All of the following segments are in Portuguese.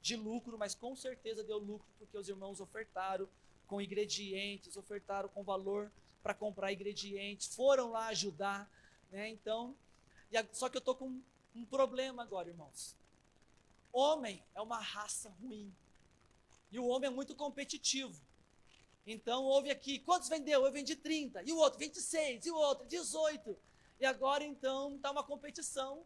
de lucro, mas com certeza deu lucro, porque os irmãos ofertaram com ingredientes, ofertaram com valor para comprar ingredientes, foram lá ajudar, né? Então, só que eu estou com um problema agora, irmãos. Homem é uma raça ruim, e o homem é muito competitivo. Então, houve aqui, quantos vendeu? Eu vendi 30, e o outro 26, e o outro 18. E agora, então, está uma competição.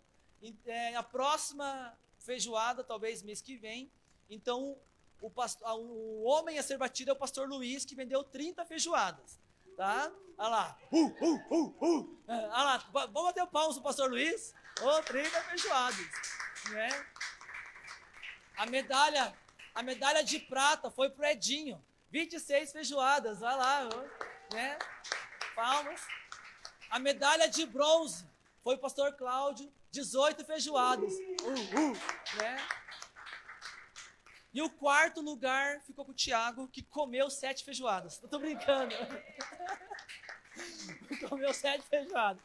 A próxima feijoada, talvez mês que vem, então, o homem a ser batido é o pastor Luiz, que vendeu 30 feijoadas. Tá? Olha lá. Olha lá, vamos bater o palmo pro pastor Luiz? 30 feijoadas. Né? A medalha de prata foi pro Edinho. 26 feijoadas, vai lá, né? Palmas. A medalha de bronze foi o pastor Cláudio, 18 feijoadas. Né? E o quarto lugar ficou com o Tiago, que comeu 7 feijoadas. Não tô brincando. Comeu 7 feijoadas.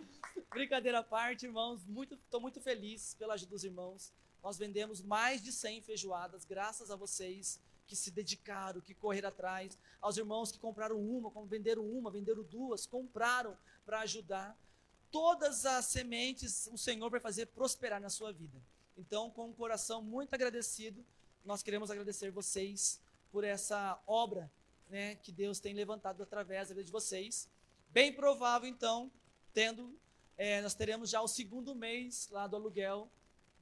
Brincadeira à parte, irmãos, estou muito feliz pela ajuda dos irmãos. Nós vendemos mais de 100 feijoadas, graças a vocês que se dedicaram, que correram atrás, aos irmãos que compraram venderam duas, compraram para ajudar. Todas as sementes o Senhor vai fazer prosperar na sua vida. Então, com um coração muito agradecido, nós queremos agradecer vocês por essa obra, né, que Deus tem levantado através da vida de vocês. Bem provável, então, nós teremos já o segundo mês lá do aluguel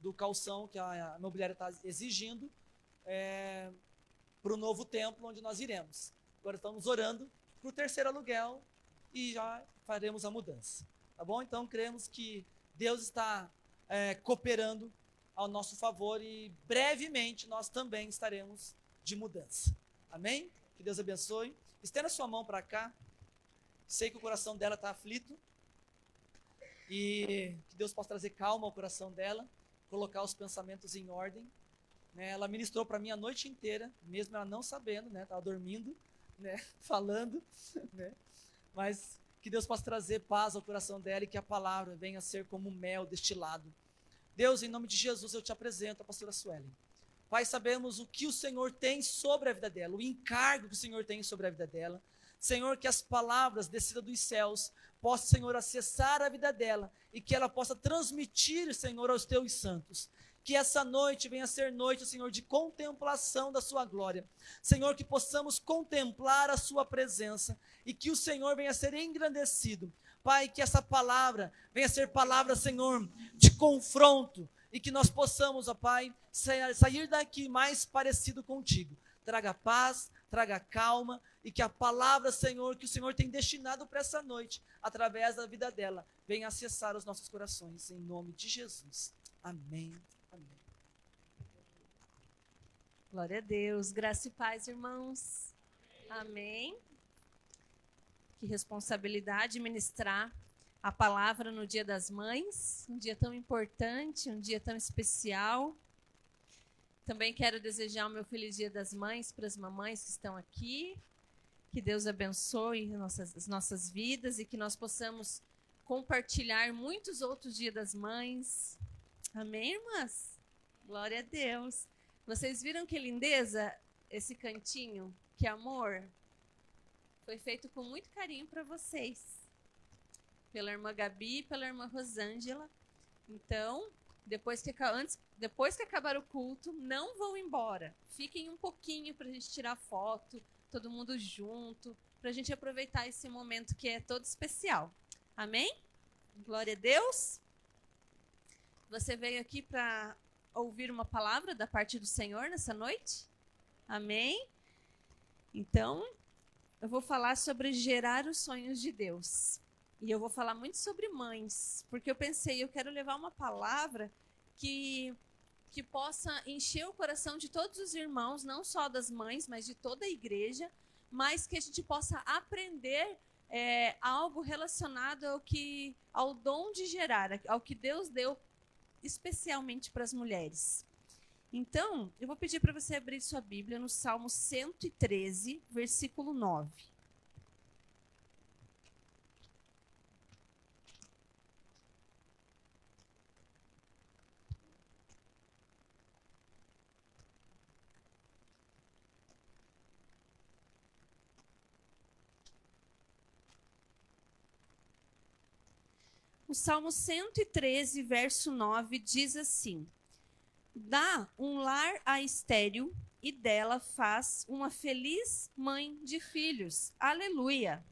do calção que a imobiliária está exigindo, para o novo templo onde nós iremos. Agora estamos orando para o terceiro aluguel e já faremos a mudança. Tá bom? Então, cremos que Deus está cooperando ao nosso favor e brevemente nós também estaremos de mudança. Amém? Que Deus abençoe. Estenda sua mão para cá. Sei que o coração dela está aflito e que Deus possa trazer calma ao coração dela, colocar os pensamentos em ordem. Né? Ela ministrou para mim a noite inteira, mesmo ela não sabendo, né? Estava dormindo, né? Falando, né? Mas que Deus possa trazer paz ao coração dela e que a palavra venha a ser como mel destilado. Deus, em nome de Jesus, eu te apresento a pastora Suelen. Pai, sabemos o que o Senhor tem sobre a vida dela, o encargo que o Senhor tem sobre a vida dela. Senhor, que as palavras descidas dos céus possam, Senhor, acessar a vida dela e que ela possa transmitir, Senhor, aos teus santos. Que essa noite venha a ser noite, Senhor, de contemplação da sua glória. Senhor, que possamos contemplar a sua presença e que o Senhor venha a ser engrandecido. Pai, que essa palavra venha a ser palavra, Senhor, de confronto e que nós possamos, ó Pai, sair daqui mais parecido contigo. Traga paz, traga calma e que a palavra, Senhor, que o Senhor tem destinado para essa noite, através da vida dela, venha acessar os nossos corações, em nome de Jesus. Amém. Amém. Glória a Deus. Graça e paz, irmãos. Amém. Que responsabilidade ministrar a palavra no Dia das Mães, um dia tão importante, um dia tão especial. Também quero desejar o meu feliz Dia das Mães para as mamães que estão aqui. Que Deus abençoe as nossas vidas e que nós possamos compartilhar muitos outros Dias das Mães. Amém, irmãs? Glória a Deus. Vocês viram que lindeza esse cantinho? Que amor? Foi feito com muito carinho para vocês. Pela irmã Gabi e pela irmã Rosângela. Então, depois que acabar o culto, não vão embora. Fiquem um pouquinho para a gente tirar foto, todo mundo junto, para a gente aproveitar esse momento que é todo especial. Amém? Glória a Deus. Você veio aqui para ouvir uma palavra da parte do Senhor nessa noite? Amém? Então, eu vou falar sobre gerar os sonhos de Deus. E eu vou falar muito sobre mães, porque eu pensei, eu quero levar uma palavra que possa encher o coração de todos os irmãos, não só das mães, mas de toda a igreja, mas que a gente possa aprender algo relacionado ao dom de gerar, ao que Deus deu especialmente para as mulheres. Então, eu vou pedir para você abrir sua Bíblia no Salmo 113, versículo 9. o Salmo 113, verso 9, diz assim: dá um lar à estéril e dela faz uma feliz mãe de filhos. Aleluia.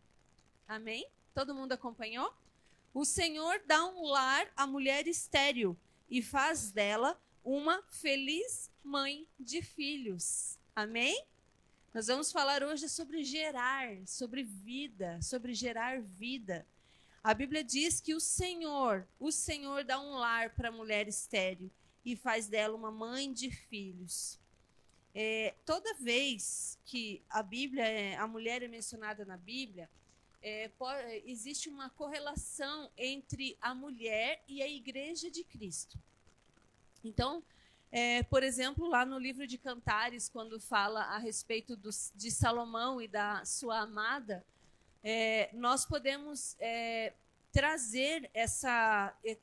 Amém? Todo mundo acompanhou? O Senhor dá um lar à mulher estéril e faz dela uma feliz mãe de filhos. Amém? Nós vamos falar hoje sobre gerar, sobre vida, sobre gerar vida. A Bíblia diz que o Senhor dá um lar para a mulher estéril e faz dela uma mãe de filhos. Toda vez que a mulher é mencionada na Bíblia, existe uma correlação entre a mulher e a igreja de Cristo. Então, por exemplo, lá no livro de Cantares, quando fala a respeito de Salomão e da sua amada, nós podemos trazer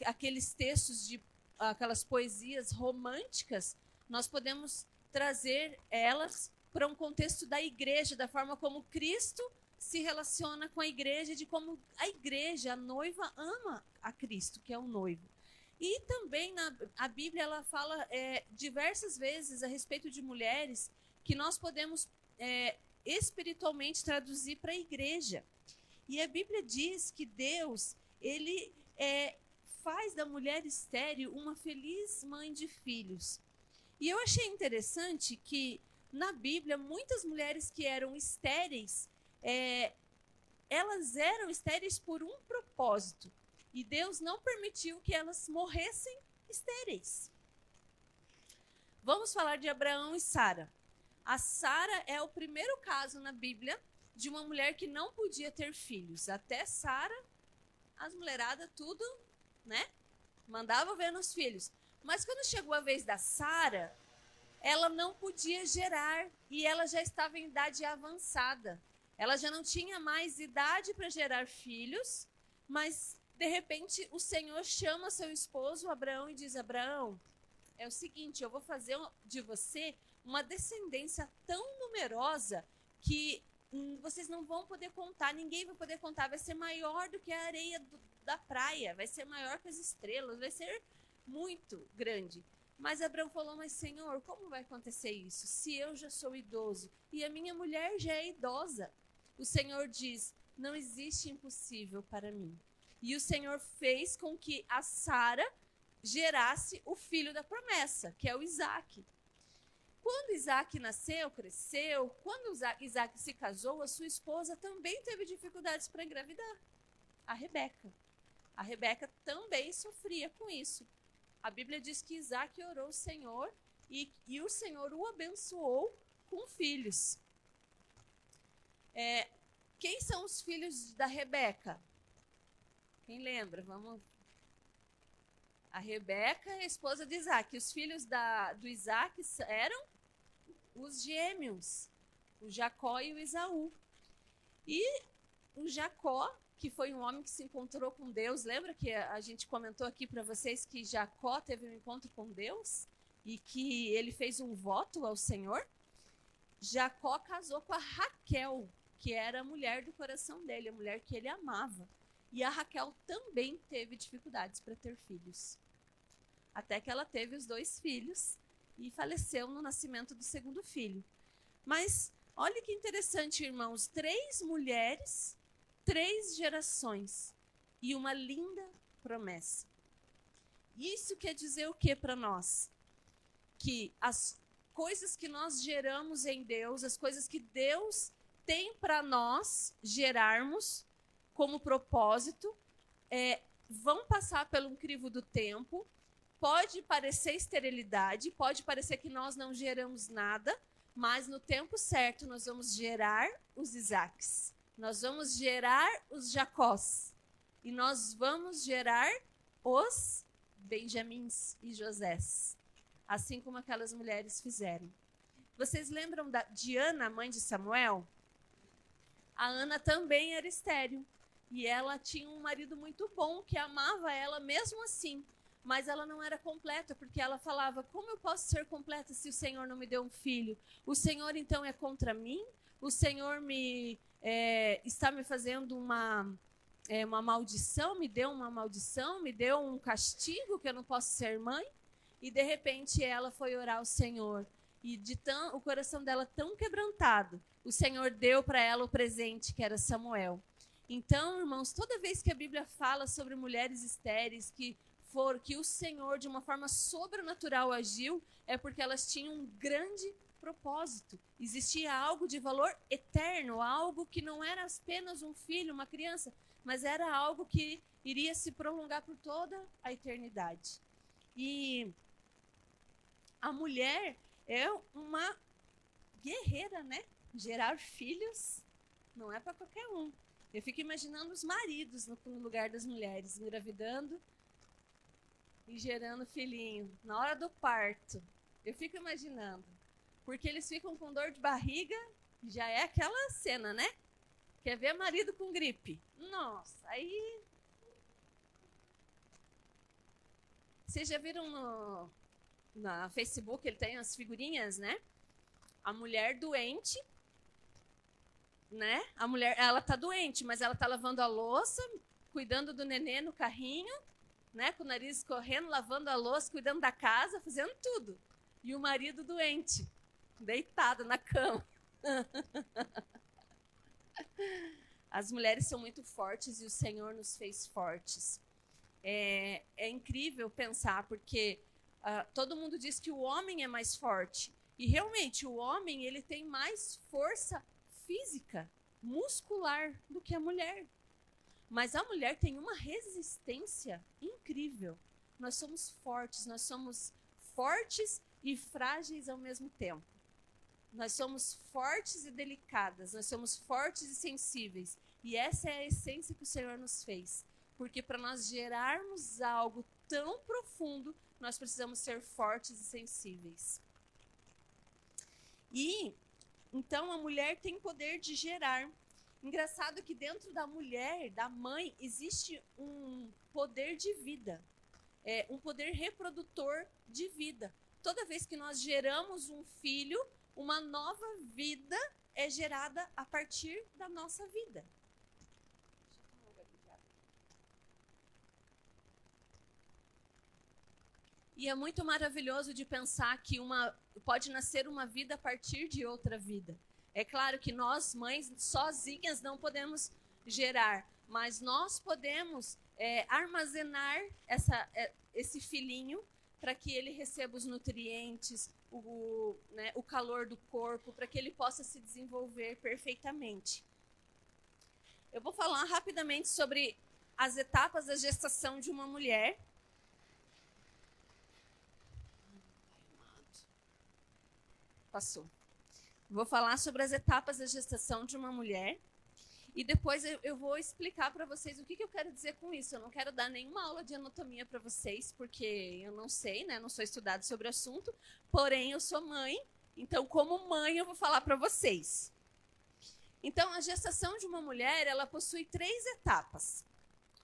aqueles textos, aquelas poesias românticas, nós podemos trazer elas para um contexto da igreja, da forma como Cristo se relaciona com a igreja, de como a igreja, a noiva, ama a Cristo, que é o noivo. E também a Bíblia ela fala diversas vezes a respeito de mulheres que nós podemos espiritualmente traduzir para a igreja. E a Bíblia diz que Deus, ele faz da mulher estéril uma feliz mãe de filhos. E eu achei interessante que na Bíblia muitas mulheres que eram estéreis, elas eram estéreis por um propósito. E Deus não permitiu que elas morressem estéreis. Vamos falar de Abraão e Sara. A Sara é o primeiro caso na Bíblia de uma mulher que não podia ter filhos. Até Sara, as mulheradas tudo, né? Mandava ver nos filhos. Mas quando chegou a vez da Sara, ela não podia gerar e ela já estava em idade avançada. Ela já não tinha mais idade para gerar filhos, mas de repente o Senhor chama seu esposo Abraão e diz: Abraão, é o seguinte, eu vou fazer de você uma descendência tão numerosa que vocês não vão poder contar, ninguém vai poder contar, vai ser maior do que a areia da praia, vai ser maior que as estrelas, vai ser muito grande. Mas Abraão falou: mas Senhor, como vai acontecer isso? Se eu já sou idoso e a minha mulher já é idosa. O Senhor diz: não existe impossível para mim. E o Senhor fez com que a Sara gerasse o filho da promessa, que é o Isaac. Quando Isaac nasceu, cresceu, quando Isaac se casou, a sua esposa também teve dificuldades para engravidar, a Rebeca. A Rebeca também sofria com isso. A Bíblia diz que Isaac orou ao Senhor e o Senhor o abençoou com filhos. Quem são os filhos da Rebeca? Quem lembra? Vamos. A Rebeca é a esposa de Isaac. Os filhos do Isaac eram os gêmeos, o Jacó e o Esaú. E o Jacó, que foi um homem que se encontrou com Deus, lembra que a gente comentou aqui para vocês que Jacó teve um encontro com Deus e que ele fez um voto ao Senhor? Jacó casou com a Raquel, que era a mulher do coração dele, a mulher que ele amava. E a Raquel também teve dificuldades para ter filhos. Até que ela teve os 2 filhos e faleceu no nascimento do segundo filho. Mas olha que interessante, irmãos. 3 mulheres, 3 gerações e uma linda promessa. Isso quer dizer o que para nós? Que as coisas que nós geramos em Deus, as coisas que Deus tem para nós gerarmos como propósito, vão passar pelo crivo do tempo. Pode parecer esterilidade, pode parecer que nós não geramos nada, mas no tempo certo nós vamos gerar os Isaques, nós vamos gerar os Jacós e nós vamos gerar os Benjamins e Josés, assim como aquelas mulheres fizeram. Vocês lembram de Ana, mãe de Samuel? A Ana também era estéril. E ela tinha um marido muito bom, que amava ela mesmo assim. Mas ela não era completa, porque ela falava: como eu posso ser completa se o Senhor não me deu um filho? O Senhor então é contra mim? O Senhor está me fazendo uma maldição, me deu um castigo que eu não posso ser mãe. E de repente ela foi orar ao Senhor. E o coração dela tão quebrantado, o Senhor deu para ela o presente que era Samuel. Então, irmãos, toda vez que a Bíblia fala sobre mulheres estéreis que o Senhor de uma forma sobrenatural agiu, é porque elas tinham um grande propósito. Existia algo de valor eterno, algo que não era apenas um filho, uma criança, mas era algo que iria se prolongar por toda a eternidade. E a mulher é uma guerreira, né? Gerar filhos não é para qualquer um. Eu fico imaginando os maridos no lugar das mulheres, engravidando e gerando filhinho. Na hora do parto, eu fico imaginando. Porque eles ficam com dor de barriga, já é aquela cena, né? Quer ver marido com gripe? Nossa, aí... Vocês já viram na Facebook, ele tem as figurinhas, né? A mulher doente, né? A mulher, ela tá doente, mas ela tá lavando a louça, cuidando do nenê no carrinho, né? Com o nariz escorrendo, lavando a louça, cuidando da casa, fazendo tudo. E o marido doente, deitado na cama. As mulheres são muito fortes e o Senhor nos fez fortes. É incrível pensar, porque todo mundo diz que o homem é mais forte. E realmente o homem ele tem mais força física, muscular do que a mulher. Mas a mulher tem uma resistência incrível. Nós somos fortes e frágeis ao mesmo tempo. Nós somos fortes e delicadas, nós somos fortes e sensíveis. E essa é a essência que o Senhor nos fez. Porque para nós gerarmos algo tão profundo, nós precisamos ser fortes e sensíveis. E, então, a mulher tem poder de gerar. Engraçado que dentro da mulher, da mãe, existe um poder de vida. Um poder reprodutor de vida. Toda vez que nós geramos um filho, uma nova vida é gerada a partir da nossa vida. E é muito maravilhoso de pensar que pode nascer uma vida a partir de outra vida. É claro que nós, mães, sozinhas não podemos gerar, mas nós podemos armazenar esse filhinho para que ele receba os nutrientes, o calor do corpo, para que ele possa se desenvolver perfeitamente. Eu vou falar rapidamente sobre as etapas da gestação de uma mulher. Passou. Vou falar sobre as etapas da gestação de uma mulher e depois eu vou explicar para vocês o que eu quero dizer com isso. Eu não quero dar nenhuma aula de anatomia para vocês, porque eu não sei, né? Não sou estudada sobre o assunto, porém eu sou mãe, então como mãe eu vou falar para vocês. Então, a gestação de uma mulher, ela possui 3 etapas.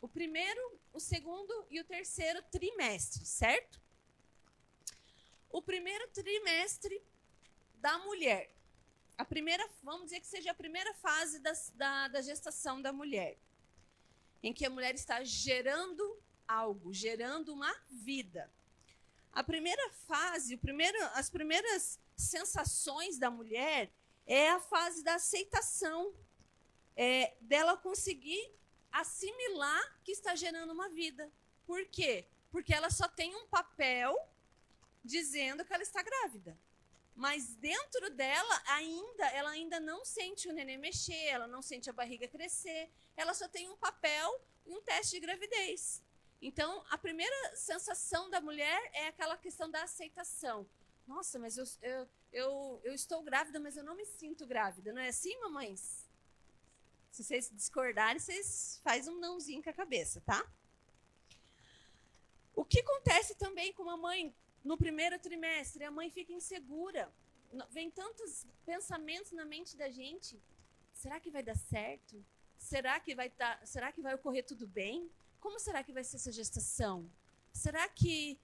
O primeiro, o segundo e o terceiro trimestre, certo? O primeiro trimestre da mulher. Vamos dizer que seja a primeira fase da gestação da mulher, em que a mulher está gerando algo, gerando uma vida. A primeira fase, as primeiras sensações da mulher é a fase da aceitação, dela conseguir assimilar que está gerando uma vida. Por quê? Porque ela só tem um papel dizendo que ela está grávida. Mas dentro dela, ela ainda não sente o neném mexer, ela não sente a barriga crescer, ela só tem um papel e um teste de gravidez. Então, a primeira sensação da mulher é aquela questão da aceitação. Nossa, mas eu estou grávida, mas eu não me sinto grávida. Não é assim, mamães? Se vocês discordarem, vocês fazem um nãozinho com a cabeça, tá? O que acontece também com a mãe? No primeiro trimestre, a mãe fica insegura. Vem tantos pensamentos na mente da gente. Será que vai dar certo? Será que vai ocorrer tudo bem? Como será que vai ser essa gestação? Será que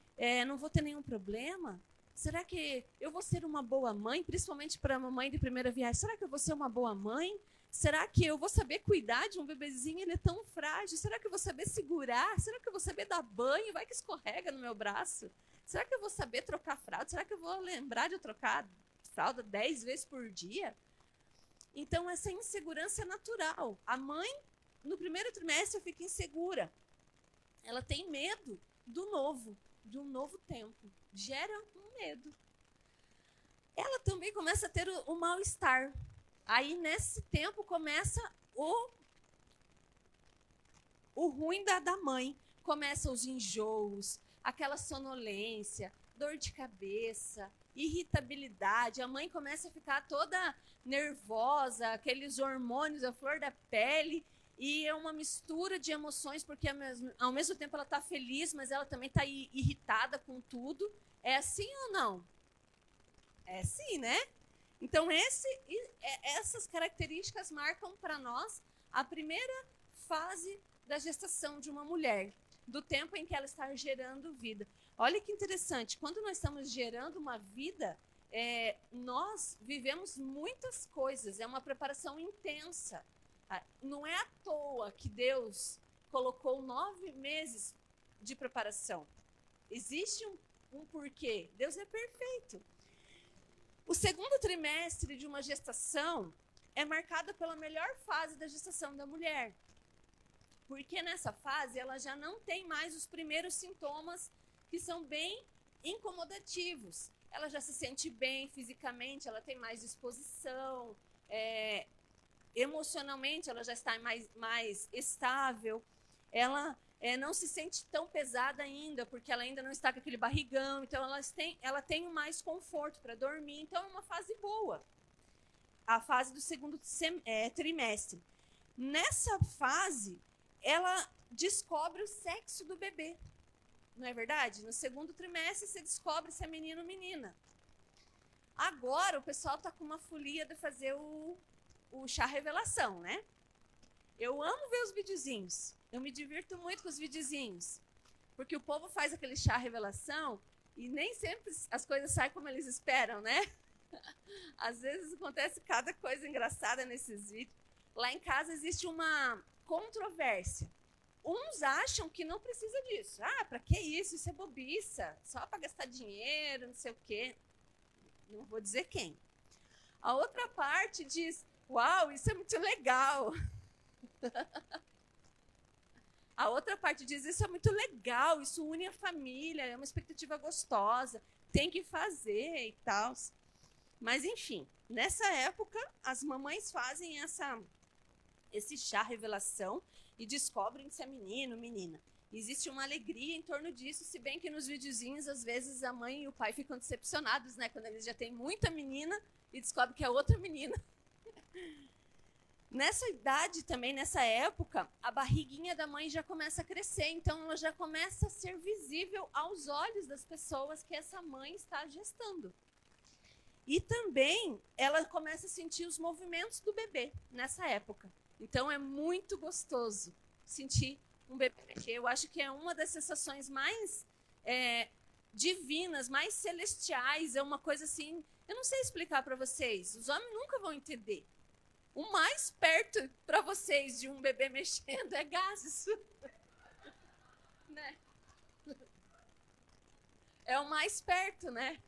não vou ter nenhum problema? Será que eu vou ser uma boa mãe? Principalmente para a mamãe de primeira viagem. Será que eu vou ser uma boa mãe? Será que eu vou saber cuidar de um bebezinho? Ele é tão frágil. Será que eu vou saber segurar? Será que eu vou saber dar banho? Vai que escorrega no meu braço. Será que eu vou saber trocar fralda? Será que eu vou lembrar de eu trocar fralda 10 vezes por dia? Então, essa insegurança é natural. A mãe, no primeiro trimestre, fica insegura. Ela tem medo do novo, de um novo tempo. Gera um medo. Ela também começa a ter o mal-estar. Aí, nesse tempo, começa o ruim da mãe. Começam os enjoos, aquela sonolência, dor de cabeça, irritabilidade. A mãe começa a ficar toda nervosa, aqueles hormônios, a flor da pele. E é uma mistura de emoções, porque ao mesmo tempo ela está feliz, mas ela também está irritada com tudo. É assim ou não? É sim, né? Então, essas características marcam para nós a primeira fase da gestação de uma mulher, do tempo em que ela está gerando vida. Olha que interessante, quando nós estamos gerando uma vida, nós vivemos muitas coisas, é uma preparação intensa. Não é à toa que Deus colocou 9 meses de preparação. Existe um porquê. Deus é perfeito. O segundo trimestre de uma gestação é marcado pela melhor fase da gestação da mulher. Porque nessa fase ela já não tem mais os primeiros sintomas que são bem incomodativos. Ela já se sente bem fisicamente, ela tem mais disposição, emocionalmente ela já está mais estável. Ela não se sente tão pesada ainda, porque ela ainda não está com aquele barrigão, então ela tem mais conforto para dormir, então é uma fase boa. A fase do segundo trimestre. Nessa fase, ela descobre o sexo do bebê. Não é verdade? No segundo trimestre, você descobre se é menino ou menina. Agora, o pessoal está com uma folia de fazer o chá revelação, né? Eu amo ver os videozinhos. Eu me divirto muito com os videozinhos. Porque o povo faz aquele chá revelação e nem sempre as coisas saem como eles esperam, né? Às vezes acontece cada coisa engraçada nesses vídeos. Lá em casa existe uma controvérsia. Uns acham que não precisa disso. Ah, pra que isso? Isso é bobiça. Só para gastar dinheiro, não sei o quê. Não vou dizer quem. A outra parte diz, uau, isso é muito legal. A outra parte diz, isso é muito legal, isso une a família, é uma expectativa gostosa, tem que fazer e tal. Mas, enfim, nessa época, as mamães fazem esse chá revelação e descobrem se é menino ou menina. Existe uma alegria em torno disso, se bem que nos videozinhos, às vezes, a mãe e o pai ficam decepcionados, né? Quando eles já têm muita menina e descobrem que é outra menina. Nessa idade também, nessa época, a barriguinha da mãe já começa a crescer, então ela já começa a ser visível aos olhos das pessoas que essa mãe está gestando. E também ela começa a sentir os movimentos do bebê nessa época. Então é muito gostoso sentir um bebê mexer. Eu acho que é uma das sensações mais divinas, mais celestiais. É uma coisa assim, eu não sei explicar para vocês, os homens nunca vão entender. O mais perto para vocês de um bebê mexendo é gases. Né? É o mais perto, né?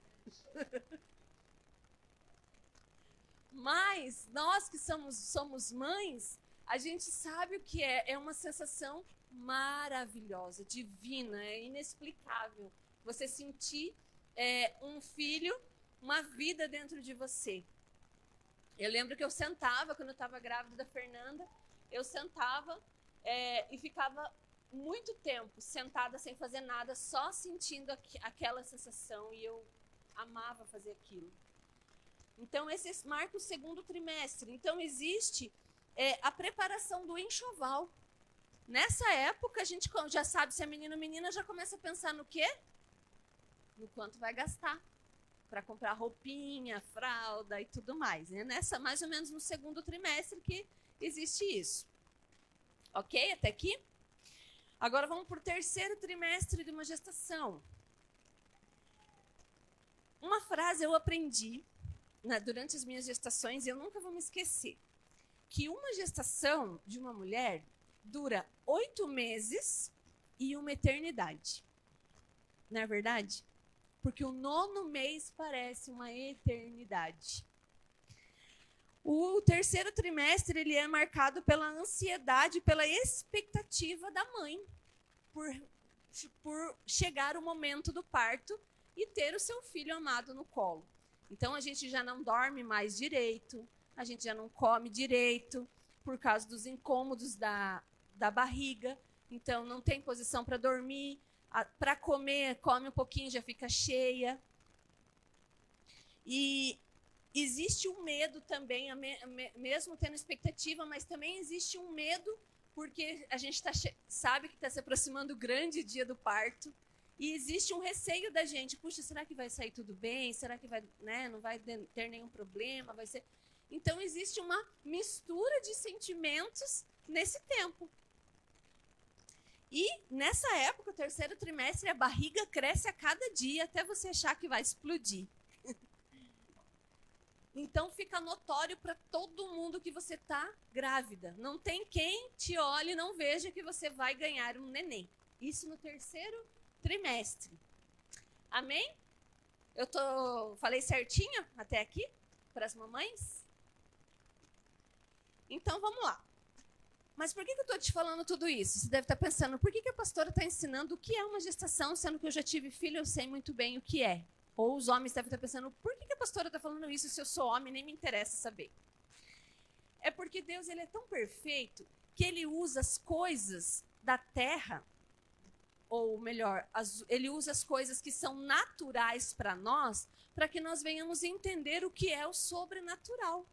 Mas nós que somos mães, a gente sabe o que é. É uma sensação maravilhosa, divina, é inexplicável. Você sentir um filho, uma vida dentro de você. Eu lembro que eu sentava, quando eu estava grávida da Fernanda, eu sentava e ficava muito tempo sentada sem fazer nada, só sentindo aquela sensação, e eu amava fazer aquilo. Então, esse marca o segundo trimestre. Então, existe a preparação do enxoval. Nessa época, a gente já sabe se é menino ou menina, já começa a pensar no quê? No quanto vai gastar para comprar roupinha, fralda e tudo mais. Né? Mais ou menos no segundo trimestre que existe isso. Ok? Até aqui? Agora vamos para o terceiro trimestre de uma gestação. Uma frase eu aprendi durante as minhas gestações e eu nunca vou me esquecer. que uma gestação de uma mulher dura 8 meses e uma eternidade. Não é verdade? Porque o 9º mês parece uma eternidade. O 3º trimestre ele é marcado pela ansiedade, pela expectativa da mãe por chegar o momento do parto e ter o seu filho amado no colo. Então, a gente já não dorme mais direito, a gente já não come direito, por causa dos incômodos da barriga. Então, não tem posição para dormir, para comer, come um pouquinho, já fica cheia. E existe um medo também, mesmo tendo expectativa, mas também existe um medo, porque a gente sabe que está se aproximando o grande dia do parto, e existe um receio da gente. Puxa, será que vai sair tudo bem? Será que vai, né, não vai ter nenhum problema? Vai ser... Então, existe uma mistura de sentimentos nesse tempo. E, nessa época, o 3º trimestre, a barriga cresce a cada dia, até você achar que vai explodir. Então, fica notório para todo mundo que você está grávida. Não tem quem te olhe e não veja que você vai ganhar um neném. Isso no 3º trimestre. Amém? Falei certinho até aqui para as mamães? Então, vamos lá. Mas por que eu estou te falando tudo isso? Você deve estar pensando, por que a pastora está ensinando o que é uma gestação, sendo que eu já tive filho, eu sei muito bem o que é? Ou os homens devem estar pensando, por que a pastora está falando isso se eu sou homem, nem me interessa saber? É porque Deus ele é tão perfeito que ele usa as coisas da terra, ou melhor, ele usa as coisas que são naturais para nós, para que nós venhamos entender o que é o sobrenatural.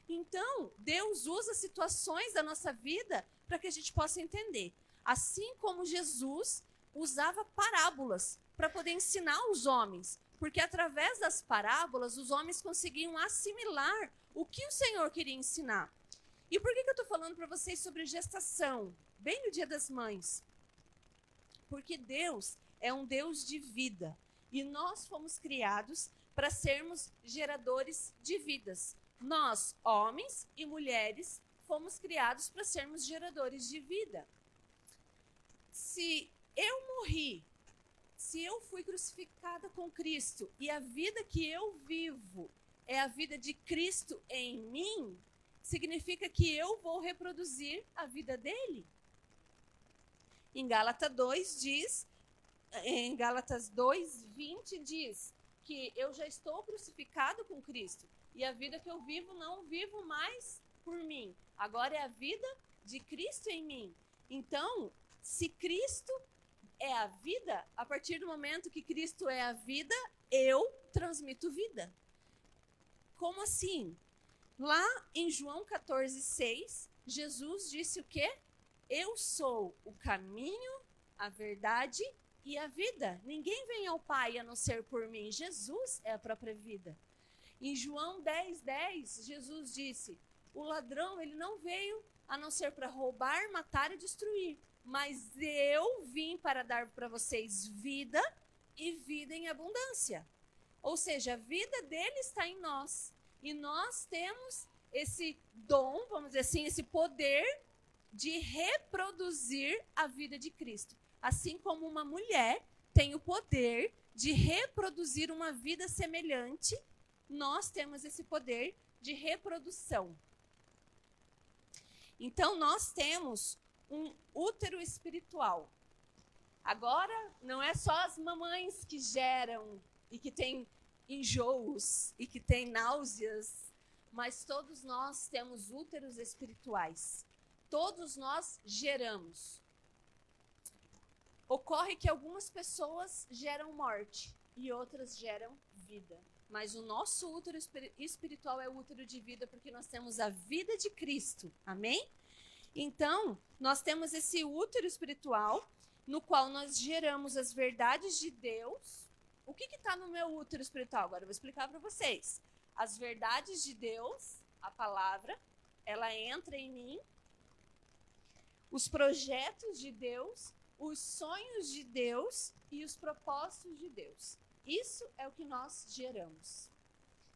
Então, Deus usa situações da nossa vida para que a gente possa entender. Assim como Jesus usava parábolas para poder ensinar os homens, porque através das parábolas os homens conseguiam assimilar o que o Senhor queria ensinar. E por que eu estou falando para vocês sobre gestação, bem no Dia das Mães? Porque Deus é um Deus de vida e nós fomos criados para sermos geradores de vidas. Nós, homens e mulheres, fomos criados para sermos geradores de vida. Se eu morri, se eu fui crucificada com Cristo e a vida que eu vivo é a vida de Cristo em mim, significa que eu vou reproduzir a vida dele. Em Gálatas 2:20 diz que eu já estou crucificado com Cristo. E a vida que eu vivo, não vivo mais por mim. Agora é a vida de Cristo em mim. Então, se Cristo é a vida, a partir do momento que Cristo é a vida, eu transmito vida. Como assim? Lá em João 14:6, Jesus disse o quê? Eu sou o caminho, a verdade e a vida. Ninguém vem ao Pai a não ser por mim. Jesus é a própria vida. Em João 10:10, Jesus disse, o ladrão ele não veio a não ser para roubar, matar e destruir, mas eu vim para dar para vocês vida e vida em abundância. Ou seja, a vida dele está em nós. E nós temos esse dom, vamos dizer assim, esse poder de reproduzir a vida de Cristo. Assim como uma mulher tem o poder de reproduzir uma vida semelhante, nós temos esse poder de reprodução. Então, nós temos um útero espiritual. Agora, não é só as mamães que geram e que têm enjoos e que têm náuseas, mas todos nós temos úteros espirituais. Todos nós geramos. Ocorre que algumas pessoas geram morte e outras geram vida. Mas o nosso útero espiritual é o útero de vida porque nós temos a vida de Cristo. Amém? Então, nós temos esse útero espiritual no qual nós geramos as verdades de Deus. O que está no meu útero espiritual? Agora eu vou explicar para vocês. As verdades de Deus, a palavra, ela entra em mim. Os projetos de Deus, os sonhos de Deus e os propósitos de Deus. Isso é o que nós geramos.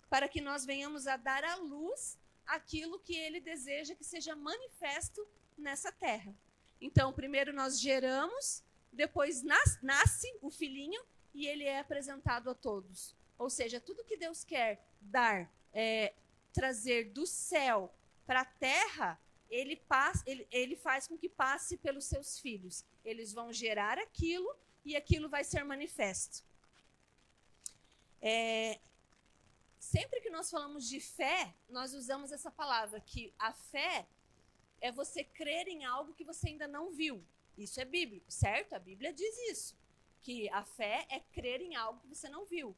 Para que nós venhamos a dar à luz aquilo que ele deseja que seja manifesto nessa terra. Então, primeiro nós geramos, depois nasce o filhinho e ele é apresentado a todos. Ou seja, tudo que Deus quer dar, trazer do céu para a terra, ele faz com que passe pelos seus filhos. Eles vão gerar aquilo e aquilo vai ser manifesto. Sempre que nós falamos de fé, nós usamos essa palavra, que a fé é você crer em algo que você ainda não viu. Isso é bíblico, certo? A Bíblia diz isso, que a fé é crer em algo que você não viu.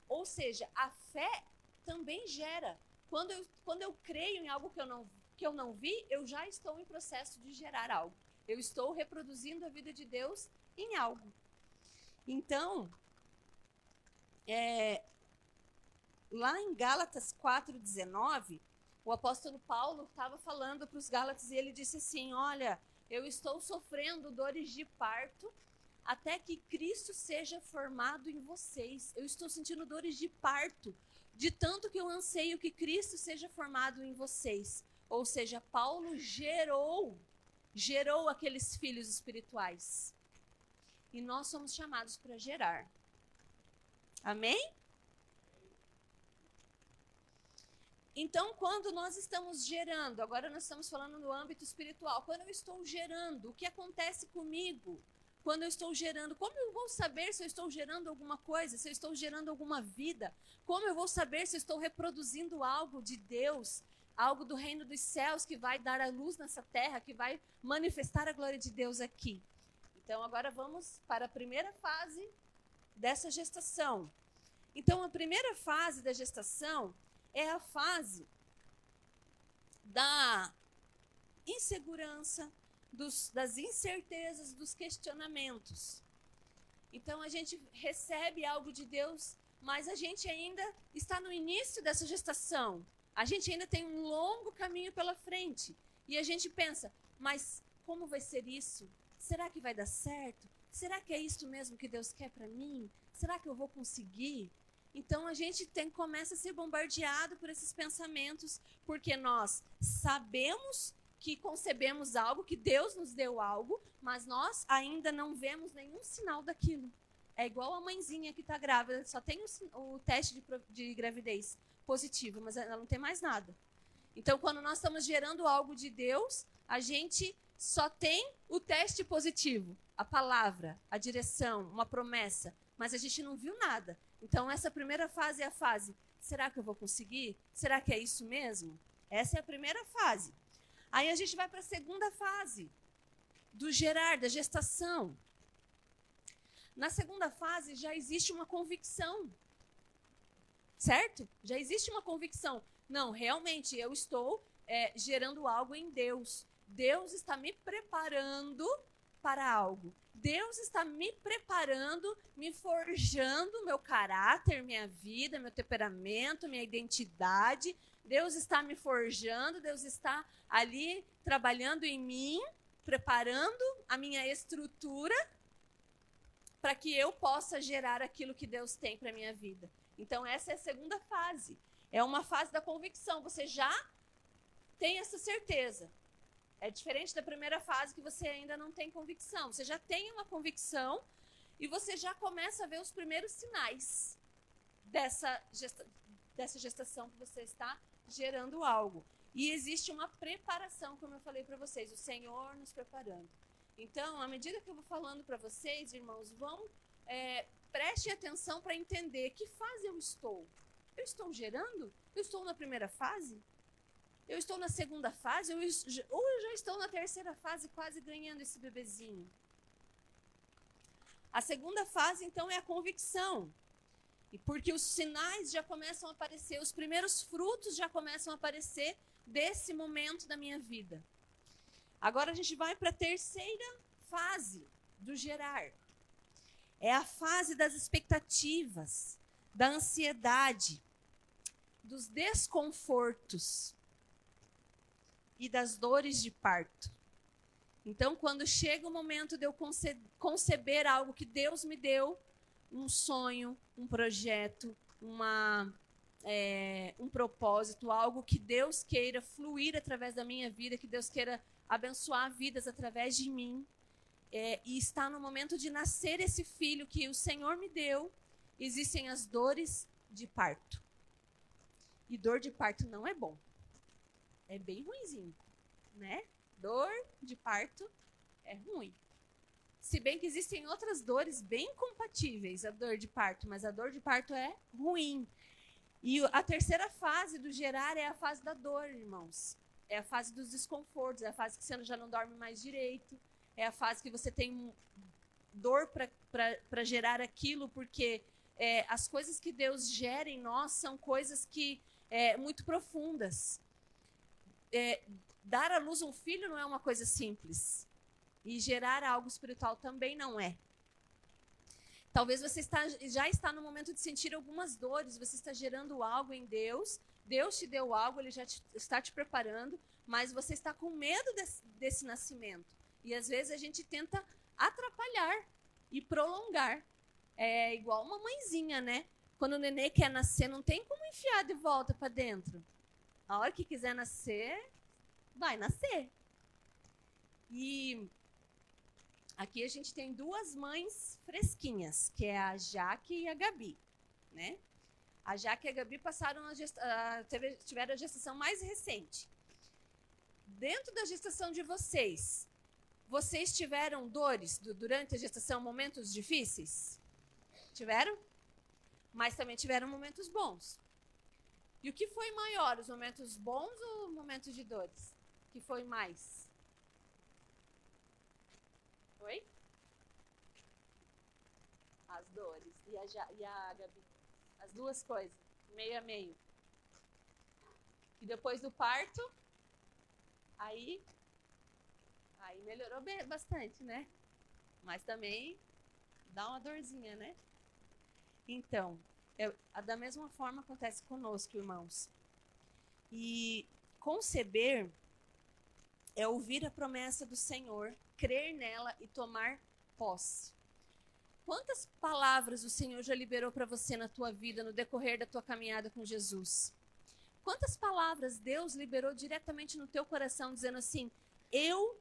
Ou seja, a fé também gera. Quando eu creio em algo que eu não vi, eu já estou em processo de gerar algo. Eu estou reproduzindo a vida de Deus em algo. Então, lá em Gálatas 4:19, o apóstolo Paulo estava falando para os Gálatas e ele disse assim: olha, eu estou sofrendo dores de parto até que Cristo seja formado em vocês. Eu estou sentindo dores de parto, de tanto que eu anseio que Cristo seja formado em vocês. Ou seja, Paulo gerou aqueles filhos espirituais. E nós somos chamados para gerar. Amém? Então, quando nós estamos gerando, agora nós estamos falando no âmbito espiritual, quando eu estou gerando, o que acontece comigo? Quando eu estou gerando, como eu vou saber se eu estou gerando alguma coisa, se eu estou gerando alguma vida? Como eu vou saber se eu estou reproduzindo algo de Deus, algo do reino dos céus que vai dar a luz nessa terra, que vai manifestar a glória de Deus aqui? Então, agora vamos para a primeira fase dessa gestação. Então, a primeira fase da gestação é a fase da insegurança, das incertezas, dos questionamentos. Então, a gente recebe algo de Deus, mas a gente ainda está no início dessa gestação. A gente ainda tem um longo caminho pela frente. E a gente pensa, mas como vai ser isso? Será que vai dar certo? Será que é isso mesmo que Deus quer para mim? Será que eu vou conseguir? Então, a gente começa a ser bombardeado por esses pensamentos, porque nós sabemos que concebemos algo, que Deus nos deu algo, mas nós ainda não vemos nenhum sinal daquilo. É igual a mãezinha que está grávida, só tem o teste de gravidez positivo, mas ela não tem mais nada. Então, quando nós estamos gerando algo de Deus, a gente só tem o teste positivo, a palavra, a direção, uma promessa, mas a gente não viu nada. Então, essa primeira fase é a fase, será que eu vou conseguir? Será que é isso mesmo? Essa é a primeira fase. Aí a gente vai para a segunda fase, do gerar, da gestação. Na segunda fase já existe uma convicção, certo? Já existe uma convicção. Não, realmente eu estou gerando algo em Deus. Deus está me preparando para algo. Deus está me preparando, me forjando meu caráter, minha vida, meu temperamento, minha identidade. Deus está me forjando, Deus está ali trabalhando em mim, preparando a minha estrutura para que eu possa gerar aquilo que Deus tem para a minha vida. Então, essa é a segunda fase. É uma fase da convicção. Você já tem essa certeza. É diferente da primeira fase, que você ainda não tem convicção. Você já tem uma convicção e você já começa a ver os primeiros sinais dessa gestação que você está gerando algo. E existe uma preparação, como eu falei para vocês, o Senhor nos preparando. Então, à medida que eu vou falando para vocês, irmãos, prestem atenção para entender que fase eu estou. Eu estou gerando? Eu estou na primeira fase? Eu estou na segunda fase? Ou eu já estou na terceira fase, quase ganhando esse bebezinho? A segunda fase, então, é a convicção. E porque os sinais já começam a aparecer, os primeiros frutos já começam a aparecer desse momento da minha vida. Agora a gente vai para a terceira fase do gerar. É a fase das expectativas, da ansiedade, dos desconfortos e das dores de parto. Então, quando chega o momento de eu conceber algo que Deus me deu, um sonho, um projeto, um propósito, algo que Deus queira fluir através da minha vida, que Deus queira abençoar vidas através de mim. E está no momento de nascer esse filho que o Senhor me deu, existem as dores de parto. E dor de parto não é bom. É bem ruinzinho, né? Dor de parto é ruim. Se bem que existem outras dores bem compatíveis à dor de parto, mas a dor de parto é ruim. E a terceira fase do gerar é a fase da dor, irmãos. É a fase dos desconfortos, é a fase que você já não dorme mais direito, é a fase que você tem dor para gerar aquilo, porque as coisas que Deus gera em nós são coisas que muito profundas. Dar à luz um filho não é uma coisa simples. E gerar algo espiritual também não é. Talvez você já está no momento de sentir algumas dores, você está gerando algo em Deus, Deus te deu algo, Ele já está te preparando, mas você está com medo desse nascimento. E às vezes a gente tenta atrapalhar e prolongar. É igual uma mãezinha, né? Quando o nenê quer nascer, não tem como enfiar de volta para dentro. A hora que quiser nascer, vai nascer. E aqui a gente tem duas mães fresquinhas, que é a Jaque e a Gabi, né? A Jaque e a Gabi tiveram a gestação mais recente. Dentro da gestação de vocês tiveram dores durante a gestação, momentos difíceis? Tiveram? Mas também tiveram momentos bons. E o que foi maior, os momentos bons ou momentos de dores? O que foi mais? Oi? As dores. E a Gabi? As duas coisas, meio a meio. E depois do parto, aí melhorou bastante, né? Mas também dá uma dorzinha, né? Então, da mesma forma acontece conosco, irmãos. E conceber é ouvir a promessa do Senhor, crer nela e tomar posse. Quantas palavras o Senhor já liberou para você na tua vida, no decorrer da tua caminhada com Jesus? Quantas palavras Deus liberou diretamente no teu coração, dizendo assim: eu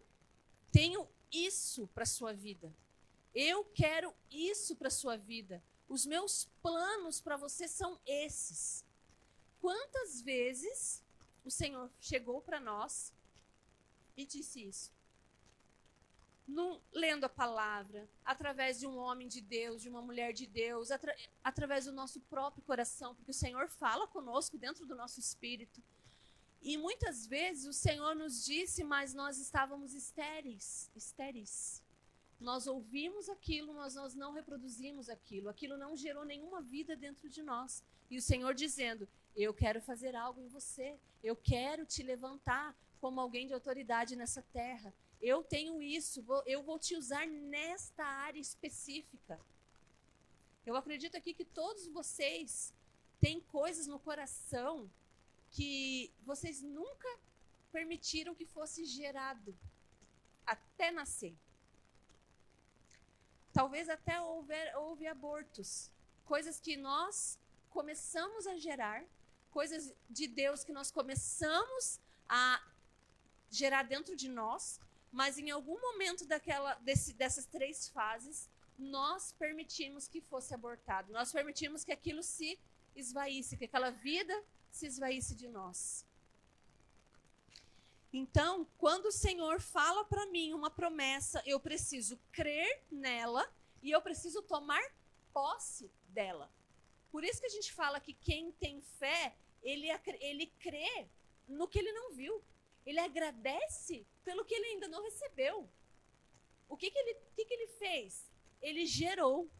tenho isso para a sua vida. Eu quero isso para a sua vida. Os meus planos para você são esses. Quantas vezes o Senhor chegou para nós e disse isso? Lendo a palavra, através de um homem de Deus, de uma mulher de Deus, através do nosso próprio coração, porque o Senhor fala conosco dentro do nosso espírito. E muitas vezes o Senhor nos disse, mas nós estávamos estéreis. Nós ouvimos aquilo, mas nós não reproduzimos aquilo. Aquilo não gerou nenhuma vida dentro de nós. E o Senhor dizendo: eu quero fazer algo em você. Eu quero te levantar como alguém de autoridade nessa terra. Eu tenho isso, eu vou te usar nesta área específica. Eu acredito aqui que todos vocês têm coisas no coração que vocês nunca permitiram que fosse gerado até nascer. Talvez até houve abortos, coisas que nós começamos a gerar, coisas de Deus que nós começamos a gerar dentro de nós, mas em algum momento dessas três fases, nós permitimos que fosse abortado, nós permitimos que aquilo se esvaísse, que aquela vida se esvaísse de nós. Então, quando o Senhor fala para mim uma promessa, eu preciso crer nela e eu preciso tomar posse dela. Por isso que a gente fala que quem tem fé, ele crê no que ele não viu. Ele agradece pelo que ele ainda não recebeu. O que ele fez? Ele gerou.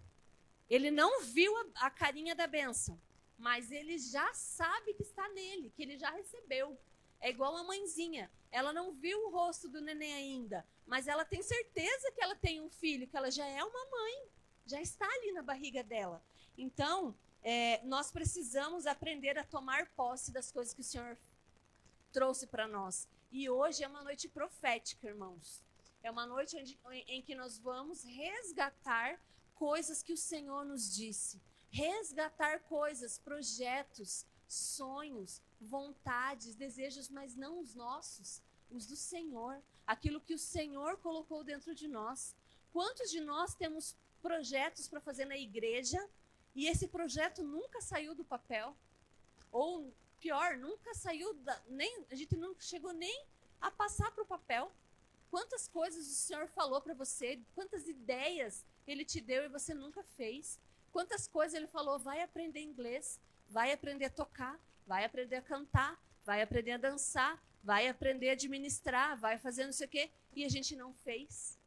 Ele não viu a carinha da bênção, mas ele já sabe que está nele, que ele já recebeu. É igual a mãezinha. Ela não viu o rosto do neném ainda, mas ela tem certeza que ela tem um filho, que ela já é uma mãe, já está ali na barriga dela. Então, nós precisamos aprender a tomar posse das coisas que o Senhor trouxe para nós. E hoje é uma noite profética, irmãos. É uma noite em que nós vamos resgatar coisas que o Senhor nos disse. Resgatar coisas, projetos, sonhos, vontades, desejos, mas não os nossos, os do Senhor, aquilo que o Senhor colocou dentro de nós. Quantos de nós temos projetos para fazer na igreja e esse projeto nunca saiu do papel? Ou pior, nunca saiu, a gente não chegou nem a passar para o papel. Quantas coisas o Senhor falou para você, quantas ideias Ele te deu e você nunca fez. Quantas coisas Ele falou, vai aprender inglês, vai aprender a tocar, vai aprender a cantar, vai aprender a dançar, vai aprender a administrar, vai fazer não sei o quê, e a gente não fez.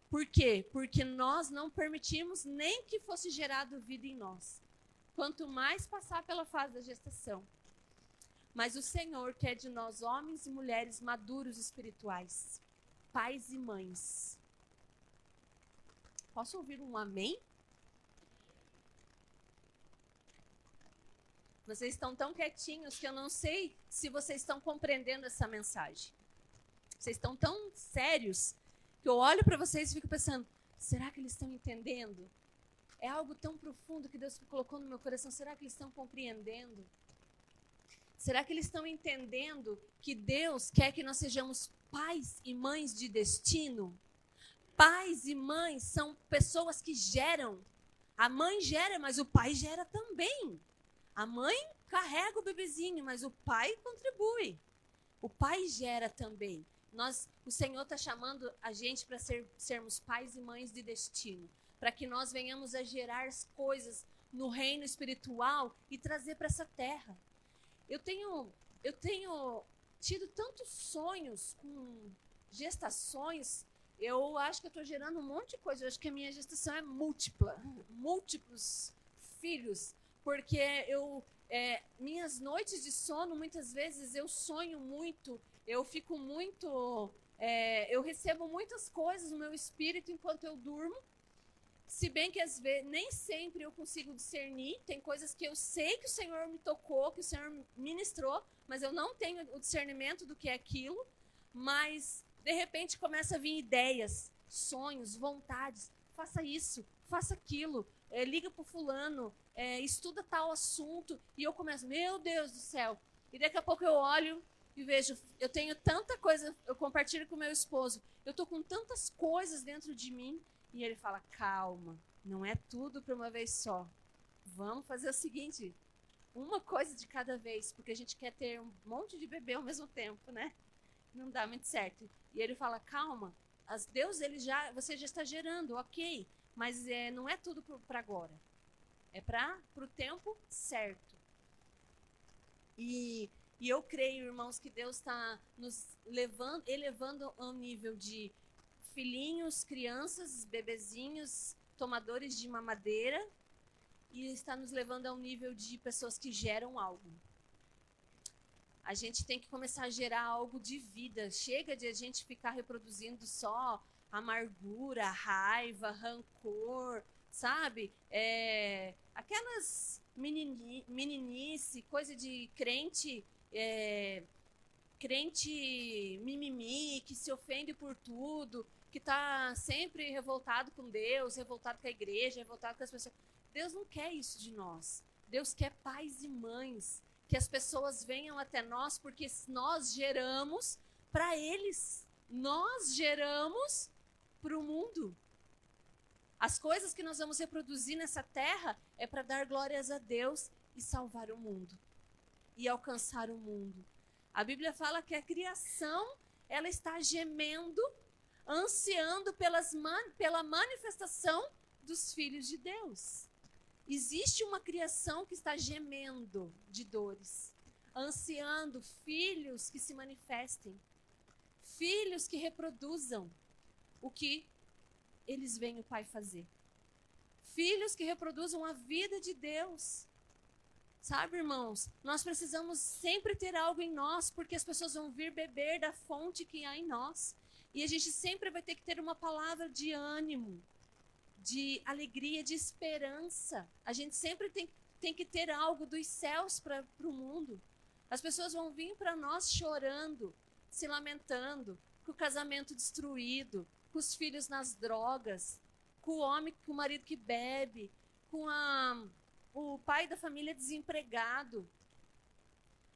Por quê? Porque nós não permitimos nem que fosse gerado vida em nós. Quanto mais passar pela fase da gestação. Mas o Senhor quer de nós homens e mulheres maduros espirituais, pais e mães. Posso ouvir um amém? Vocês estão tão quietinhos que eu não sei se vocês estão compreendendo essa mensagem. Vocês estão tão sérios que eu olho para vocês e fico pensando, será que eles estão entendendo? É algo tão profundo que Deus colocou no meu coração. Será que eles estão compreendendo? Será que eles estão entendendo que Deus quer que nós sejamos pais e mães de destino? Pais e mães são pessoas que geram. A mãe gera, mas o pai gera também. A mãe carrega o bebezinho, mas o pai contribui. O pai gera também. O Senhor está chamando a gente para sermos pais e mães de destino. Para que nós venhamos a gerar coisas no reino espiritual e trazer para essa terra. Eu tenho tido tantos sonhos com gestações, eu acho que eu estou gerando um monte de coisa. Eu acho que a minha gestação é múltipla, múltiplos filhos, porque minhas noites de sono, muitas vezes eu sonho muito, eu fico muito, eu recebo muitas coisas no meu espírito enquanto eu durmo. Se bem que às vezes nem sempre eu consigo discernir, tem coisas que eu sei que o Senhor me tocou, que o Senhor ministrou, mas eu não tenho o discernimento do que é aquilo, mas de repente começa a vir ideias, sonhos, vontades, faça isso, faça aquilo, liga para o fulano, estuda tal assunto, e eu começo, meu Deus do céu, e daqui a pouco eu olho e vejo, eu tenho tanta coisa, eu compartilho com meu esposo, eu estou com tantas coisas dentro de mim. E ele fala, calma, não é tudo para uma vez só. Vamos fazer o seguinte, uma coisa de cada vez, porque a gente quer ter um monte de bebê ao mesmo tempo, né? Não dá muito certo. E ele fala, calma, Deus, você já está gerando, ok, mas não é tudo para agora. É para o tempo certo. E eu creio, irmãos, que Deus está nos elevando ao nível de filhinhos, crianças, bebezinhos, tomadores de mamadeira, e está nos levando a um nível de pessoas que geram algo. A gente tem que começar a gerar algo de vida. Chega de a gente ficar reproduzindo só amargura, raiva, rancor, sabe? Aquelas meninice, coisa de crente mimimi, que se ofende por tudo, que está sempre revoltado com Deus, revoltado com a igreja, revoltado com as pessoas. Deus não quer isso de nós. Deus quer pais e mães, que as pessoas venham até nós, porque nós geramos para eles. Nós geramos para o mundo. As coisas que nós vamos reproduzir nessa terra é para dar glórias a Deus e salvar o mundo. E alcançar o mundo. A Bíblia fala que a criação, ela está gemendo, ansiando pela manifestação dos filhos de Deus. Existe uma criação que está gemendo de dores, ansiando filhos que se manifestem, filhos que reproduzam o que eles veem o Pai fazer. Filhos que reproduzam a vida de Deus. Sabe, irmãos, nós precisamos sempre ter algo em nós, porque as pessoas vão vir beber da fonte que há em nós. E a gente sempre vai ter que ter uma palavra de ânimo, de alegria, de esperança. A gente sempre tem que ter algo dos céus para o mundo. As pessoas vão vir para nós chorando, se lamentando, com o casamento destruído, com os filhos nas drogas, com o marido que bebe, com o pai da família desempregado.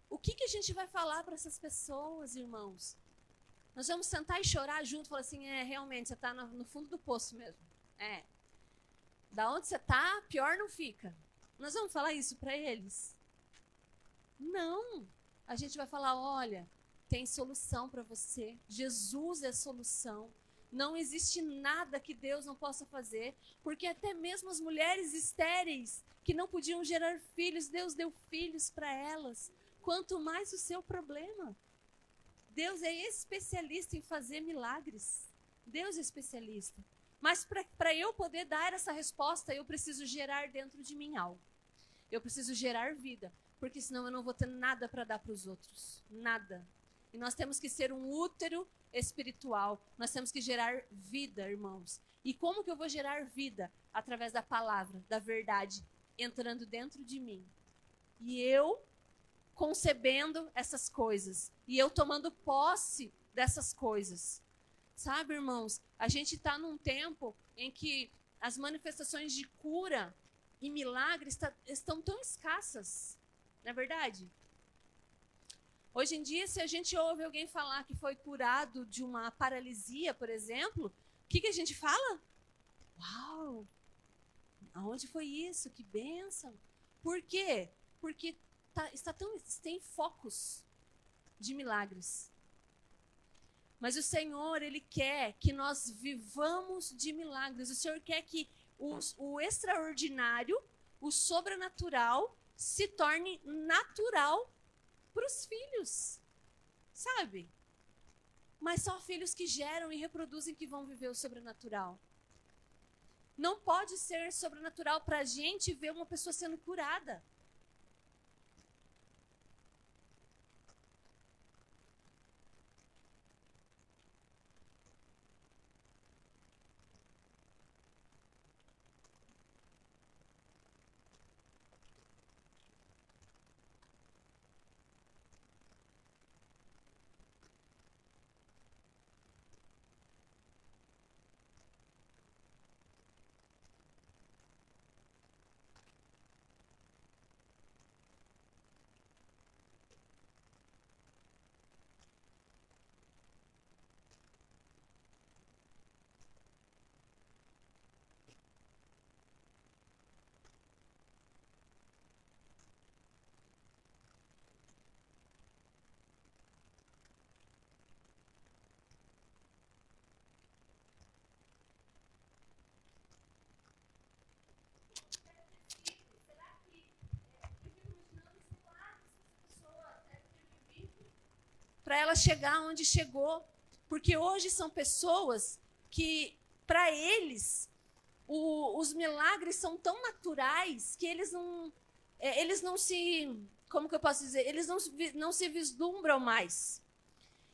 O que a gente vai falar para essas pessoas, irmãos? Nós vamos sentar e chorar junto, falar assim, realmente, você está no fundo do poço mesmo. Da onde você está, pior não fica. Nós vamos falar isso para eles? Não. A gente vai falar, olha, tem solução para você. Jesus é a solução. Não existe nada que Deus não possa fazer, porque até mesmo as mulheres estéreis, que não podiam gerar filhos, Deus deu filhos para elas. Quanto mais o seu problema. Deus é especialista em fazer milagres. Deus é especialista. Mas para eu poder dar essa resposta, eu preciso gerar dentro de mim algo. Eu preciso gerar vida, porque senão eu não vou ter nada para dar para os outros. Nada. E nós temos que ser um útero espiritual. Nós temos que gerar vida, irmãos. E como que eu vou gerar vida? Através da palavra, da verdade, entrando dentro de mim. E eu concebendo essas coisas. E eu tomando posse dessas coisas. Sabe, irmãos, a gente está num tempo em que as manifestações de cura e milagres estão tão escassas. Não é verdade? Hoje em dia, se a gente ouve alguém falar que foi curado de uma paralisia, por exemplo, o que a gente fala? Uau! Aonde foi isso? Que bênção! Por quê? Porque tem focos de milagres. Mas o Senhor, Ele quer que nós vivamos de milagres. O Senhor quer que o extraordinário, o sobrenatural, se torne natural para os filhos. Sabe? Mas só filhos que geram e reproduzem que vão viver o sobrenatural. Não pode ser sobrenatural para a gente ver uma pessoa sendo curada. Para ela chegar onde chegou. Porque hoje são pessoas que, para eles, os milagres são tão naturais que eles não se... Como que eu posso dizer? Eles não se vislumbram mais.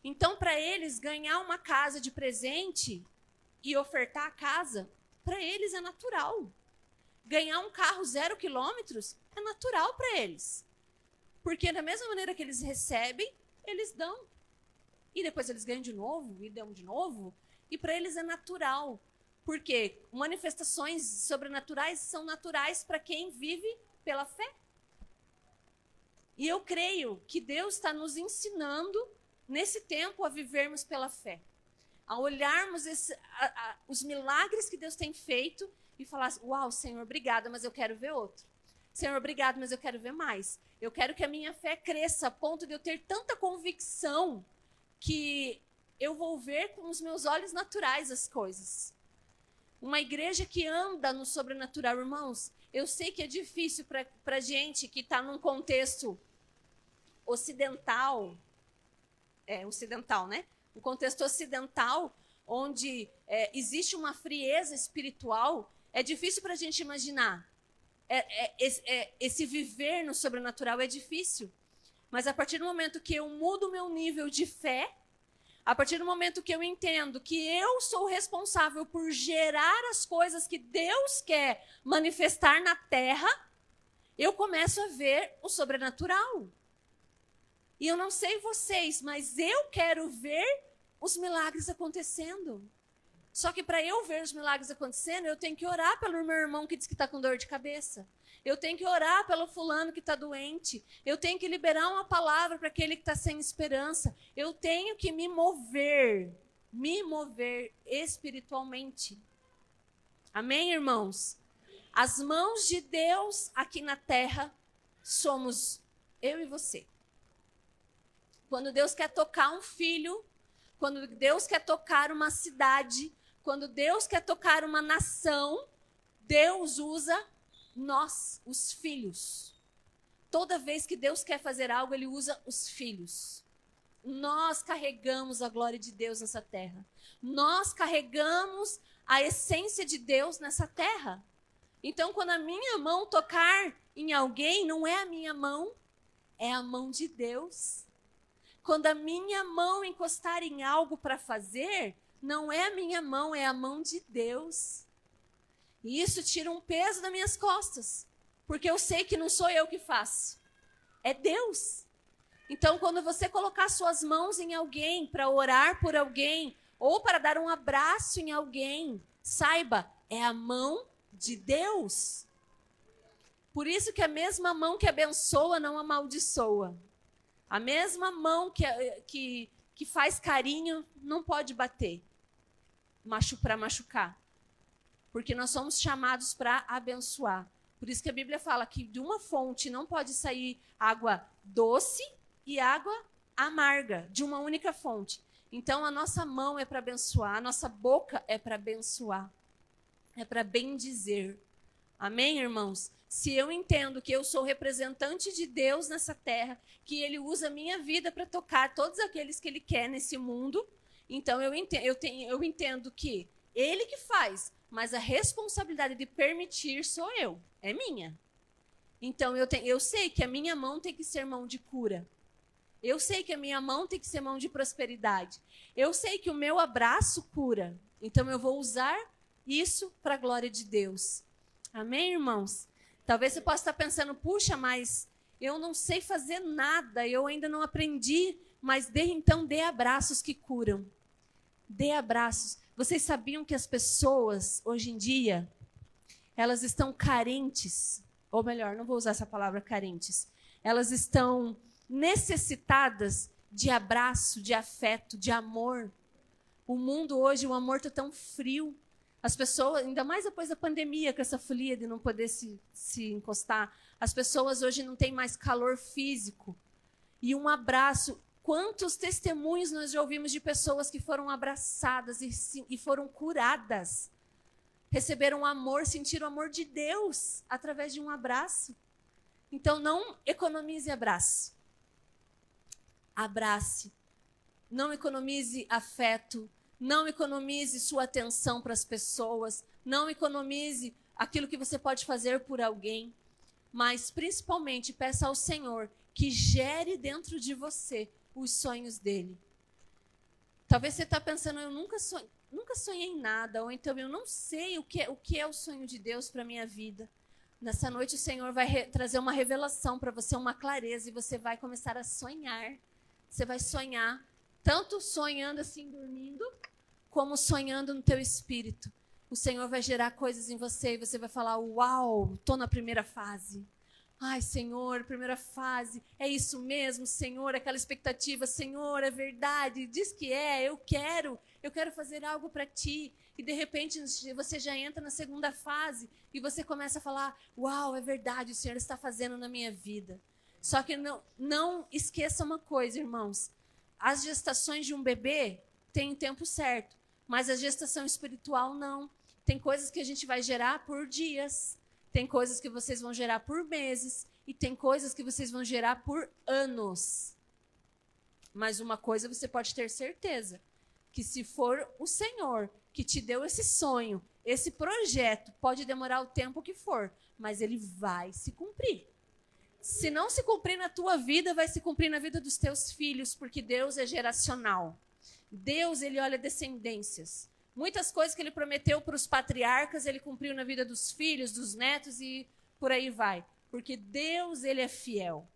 Então, para eles, ganhar uma casa de presente e ofertar a casa, para eles é natural. Ganhar um carro 0 quilômetros é natural para eles. Porque da mesma maneira que eles recebem, eles dão. E depois eles ganham de novo, e dão de novo. E para eles é natural. Porque manifestações sobrenaturais são naturais para quem vive pela fé. E eu creio que Deus está nos ensinando, nesse tempo, a vivermos pela fé. A olharmos os milagres que Deus tem feito e falar, uau, Senhor, obrigada, mas eu quero ver outro. Senhor, obrigado, mas eu quero ver mais. Eu quero que a minha fé cresça a ponto de eu ter tanta convicção que eu vou ver com os meus olhos naturais as coisas. Uma igreja que anda no sobrenatural, irmãos, eu sei que é difícil para gente que está num contexto ocidental, né? Um contexto ocidental, onde existe uma frieza espiritual, é difícil para a gente imaginar. Esse viver no sobrenatural é difícil. Mas a partir do momento que eu mudo o meu nível de fé, a partir do momento que eu entendo que eu sou responsável por gerar as coisas que Deus quer manifestar na terra, eu começo a ver o sobrenatural. E eu não sei vocês, mas eu quero ver os milagres acontecendo. Só que para eu ver os milagres acontecendo, eu tenho que orar pelo meu irmão que diz que está com dor de cabeça. Eu tenho que orar pelo fulano que está doente. Eu tenho que liberar uma palavra para aquele que está sem esperança. Eu tenho que me mover espiritualmente. Amém, irmãos? As mãos de Deus aqui na terra somos eu e você. Quando Deus quer tocar um filho, quando Deus quer tocar uma cidade, quando Deus quer tocar uma nação, Deus usa nós, os filhos. Toda vez que Deus quer fazer algo, Ele usa os filhos. Nós carregamos a glória de Deus nessa terra. Nós carregamos a essência de Deus nessa terra. Então, quando a minha mão tocar em alguém, não é a minha mão, é a mão de Deus. Quando a minha mão encostar em algo para fazer, não é a minha mão, é a mão de Deus. E isso tira um peso das minhas costas, porque eu sei que não sou eu que faço, é Deus. Então, quando você colocar suas mãos em alguém para orar por alguém, ou para dar um abraço em alguém, saiba, é a mão de Deus. Por isso que a mesma mão que abençoa não amaldiçoa. A mesma mão que faz carinho não pode bater para machucar. Porque nós somos chamados para abençoar. Por isso que a Bíblia fala que de uma fonte não pode sair água doce e água amarga, de uma única fonte. Então a nossa mão é para abençoar, a nossa boca é para abençoar, é para bendizer. Amém, irmãos? Se eu entendo que eu sou representante de Deus nessa terra, que Ele usa a minha vida para tocar todos aqueles que Ele quer nesse mundo, então eu entendo que Ele que faz, mas a responsabilidade de permitir sou eu, é minha. Então eu sei que a minha mão tem que ser mão de cura. Eu sei que a minha mão tem que ser mão de prosperidade. Eu sei que o meu abraço cura. Então eu vou usar isso para a glória de Deus. Amém, irmãos? Talvez você possa estar pensando, puxa, mas eu não sei fazer nada, eu ainda não aprendi. Mas então dê abraços que curam. Dê abraços. Vocês sabiam que as pessoas, hoje em dia, elas estão carentes, ou melhor, não vou usar essa palavra carentes, elas estão necessitadas de abraço, de afeto, de amor. O mundo hoje, o amor está tão frio. As pessoas, ainda mais depois da pandemia, com essa folia de não poder se encostar, as pessoas hoje não têm mais calor físico. E um abraço, quantos testemunhos nós já ouvimos de pessoas que foram abraçadas e foram curadas. Receberam amor, sentiram o amor de Deus através de um abraço. Então não economize abraço. Abrace. Não economize afeto. Não economize sua atenção para as pessoas. Não economize aquilo que você pode fazer por alguém. Mas, principalmente, peça ao Senhor que gere dentro de você os sonhos dele. Talvez você está pensando, eu nunca sonhei em nada. Ou então, eu não sei o que é o sonho de Deus para a minha vida. Nessa noite, o Senhor vai trazer uma revelação para você, uma clareza. E você vai começar a sonhar. Você vai sonhar. Tanto sonhando assim, dormindo, como sonhando no teu espírito. O Senhor vai gerar coisas em você e você vai falar, uau, estou na primeira fase. Ai, Senhor, primeira fase, é isso mesmo, Senhor, aquela expectativa, Senhor, é verdade, diz que é, eu quero fazer algo para Ti. E de repente você já entra na segunda fase e você começa a falar, uau, é verdade, o Senhor está fazendo na minha vida. Só que não esqueça uma coisa, irmãos. As gestações de um bebê têm tempo certo, mas a gestação espiritual não. Tem coisas que a gente vai gerar por dias, tem coisas que vocês vão gerar por meses, e tem coisas que vocês vão gerar por anos. Mas uma coisa você pode ter certeza, que se for o Senhor que te deu esse sonho, esse projeto, pode demorar o tempo que for, mas ele vai se cumprir. Se não se cumprir na tua vida, vai se cumprir na vida dos teus filhos, porque Deus é geracional. Deus, ele olha descendências. Muitas coisas que ele prometeu para os patriarcas, ele cumpriu na vida dos filhos, dos netos e por aí vai. Porque Deus, ele é fiel.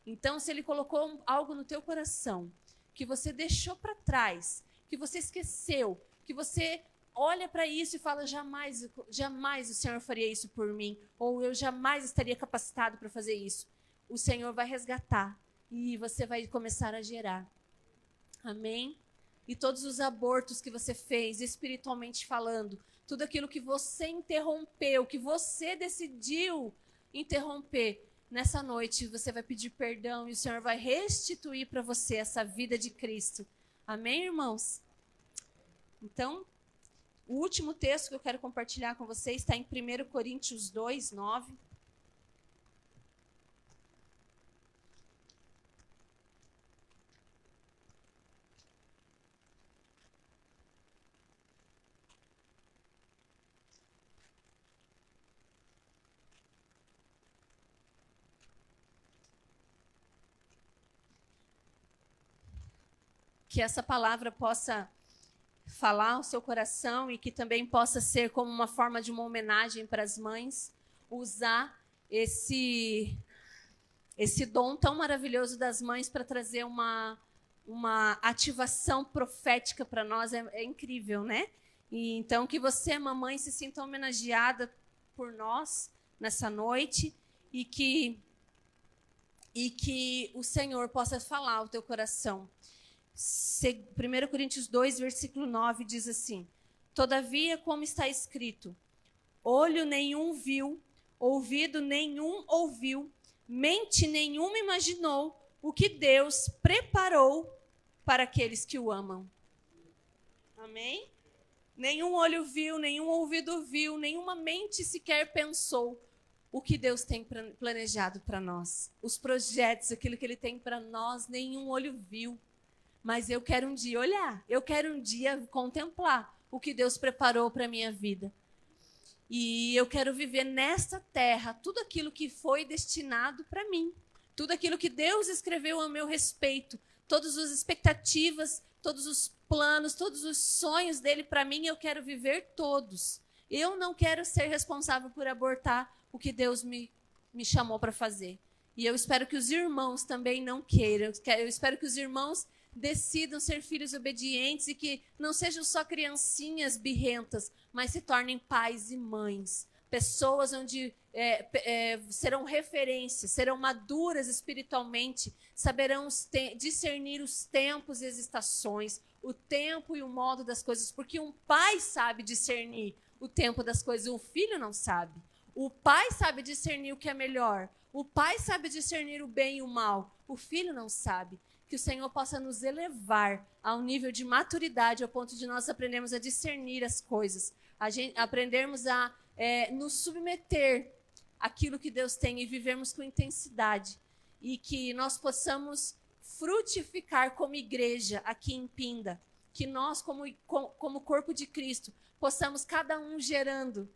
Então, se ele colocou algo no teu coração, que você deixou para trás, que você esqueceu, que você olha para isso e fala, jamais o Senhor faria isso por mim, ou eu jamais estaria capacitado para fazer isso. O Senhor vai resgatar e você vai começar a gerar. Amém? E todos os abortos que você fez, espiritualmente falando, tudo aquilo que você interrompeu, que você decidiu interromper, nessa noite você vai pedir perdão e o Senhor vai restituir para você essa vida de Cristo. Amém, irmãos? Então, o último texto que eu quero compartilhar com vocês está em 1 Coríntios 2, 9. Que essa palavra possa falar ao seu coração e que também possa ser como uma forma de uma homenagem para as mães, usar esse dom tão maravilhoso das mães para trazer uma ativação profética para nós. É incrível, né? E então que você, mamãe, se sinta homenageada por nós nessa noite e que o Senhor possa falar ao teu coração. 1 Coríntios 2, versículo 9 diz assim: Todavia, como está escrito, olho nenhum viu, ouvido nenhum ouviu, mente nenhuma imaginou o que Deus preparou para aqueles que o amam. Amém? Nenhum olho viu, nenhum ouvido viu, nenhuma mente sequer pensou o que Deus tem planejado para nós. Os projetos, aquilo que Ele tem para nós, nenhum olho viu. Mas eu quero um dia olhar, eu quero um dia contemplar o que Deus preparou para a minha vida. E eu quero viver nesta terra tudo aquilo que foi destinado para mim. Tudo aquilo que Deus escreveu a meu respeito. Todas as expectativas, todos os planos, todos os sonhos dele para mim, eu quero viver todos. Eu não quero ser responsável por abortar o que Deus me chamou para fazer. E eu espero que os irmãos também não queiram. Eu espero que os irmãos decidam ser filhos obedientes e que não sejam só criancinhas birrentas, mas se tornem pais e mães. Pessoas onde serão referências, serão maduras espiritualmente, saberão discernir os tempos e as estações, o tempo e o modo das coisas, porque um pai sabe discernir o tempo das coisas, o filho não sabe. O pai sabe discernir o que é melhor, o pai sabe discernir o bem e o mal, o filho não sabe. Que o Senhor possa nos elevar a um nível de maturidade, ao ponto de nós aprendermos a discernir as coisas, aprendermos a nos submeter àquilo que Deus tem e vivermos com intensidade. E que nós possamos frutificar como igreja aqui em Pinda. Que nós, como corpo de Cristo, possamos, cada um gerando,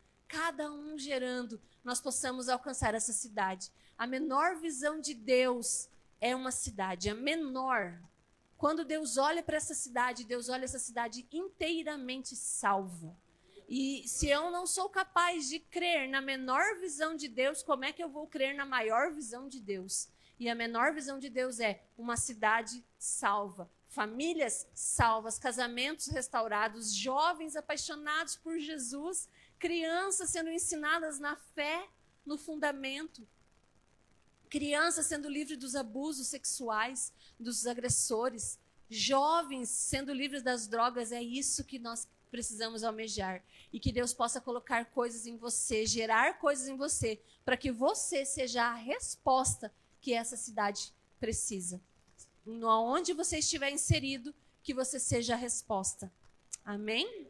nós possamos alcançar essa cidade. A menor visão de Deus é uma cidade, a menor. Quando Deus olha para essa cidade, Deus olha essa cidade inteiramente salva. E se eu não sou capaz de crer na menor visão de Deus, como é que eu vou crer na maior visão de Deus? E a menor visão de Deus é uma cidade salva, famílias salvas, casamentos restaurados, jovens apaixonados por Jesus, crianças sendo ensinadas na fé, no fundamento. Crianças sendo livres dos abusos sexuais, dos agressores, jovens sendo livres das drogas. É isso que nós precisamos almejar. E que Deus possa colocar coisas em você, gerar coisas em você, para que você seja a resposta que essa cidade precisa. Onde você estiver inserido, que você seja a resposta. Amém?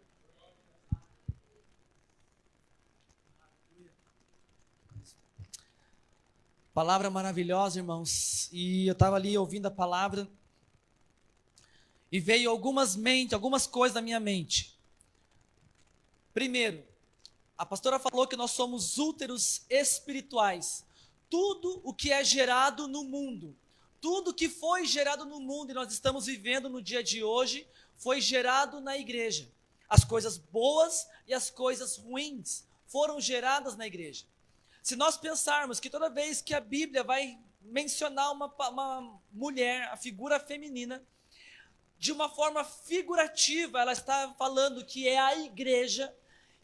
Palavra maravilhosa, irmãos. E eu estava ali ouvindo a palavra e veio algumas coisas na minha mente. Primeiro, a pastora falou que nós somos úteros espirituais. Tudo o que é gerado no mundo, tudo que foi gerado no mundo e nós estamos vivendo no dia de hoje, foi gerado na igreja. As coisas boas e as coisas ruins foram geradas na igreja. Se nós pensarmos que toda vez que a Bíblia vai mencionar uma mulher, a figura feminina, de uma forma figurativa, ela está falando que é a igreja.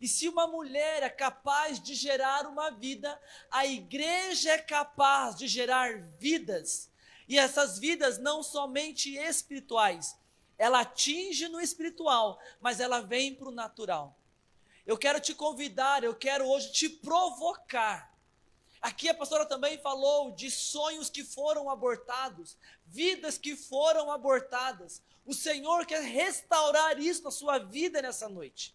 E se uma mulher é capaz de gerar uma vida, a igreja é capaz de gerar vidas. E essas vidas não somente espirituais, ela atinge no espiritual, mas ela vem para o natural. Eu quero te convidar, eu quero hoje te provocar. Aqui a pastora também falou de sonhos que foram abortados, vidas que foram abortadas. O Senhor quer restaurar isso na sua vida nessa noite.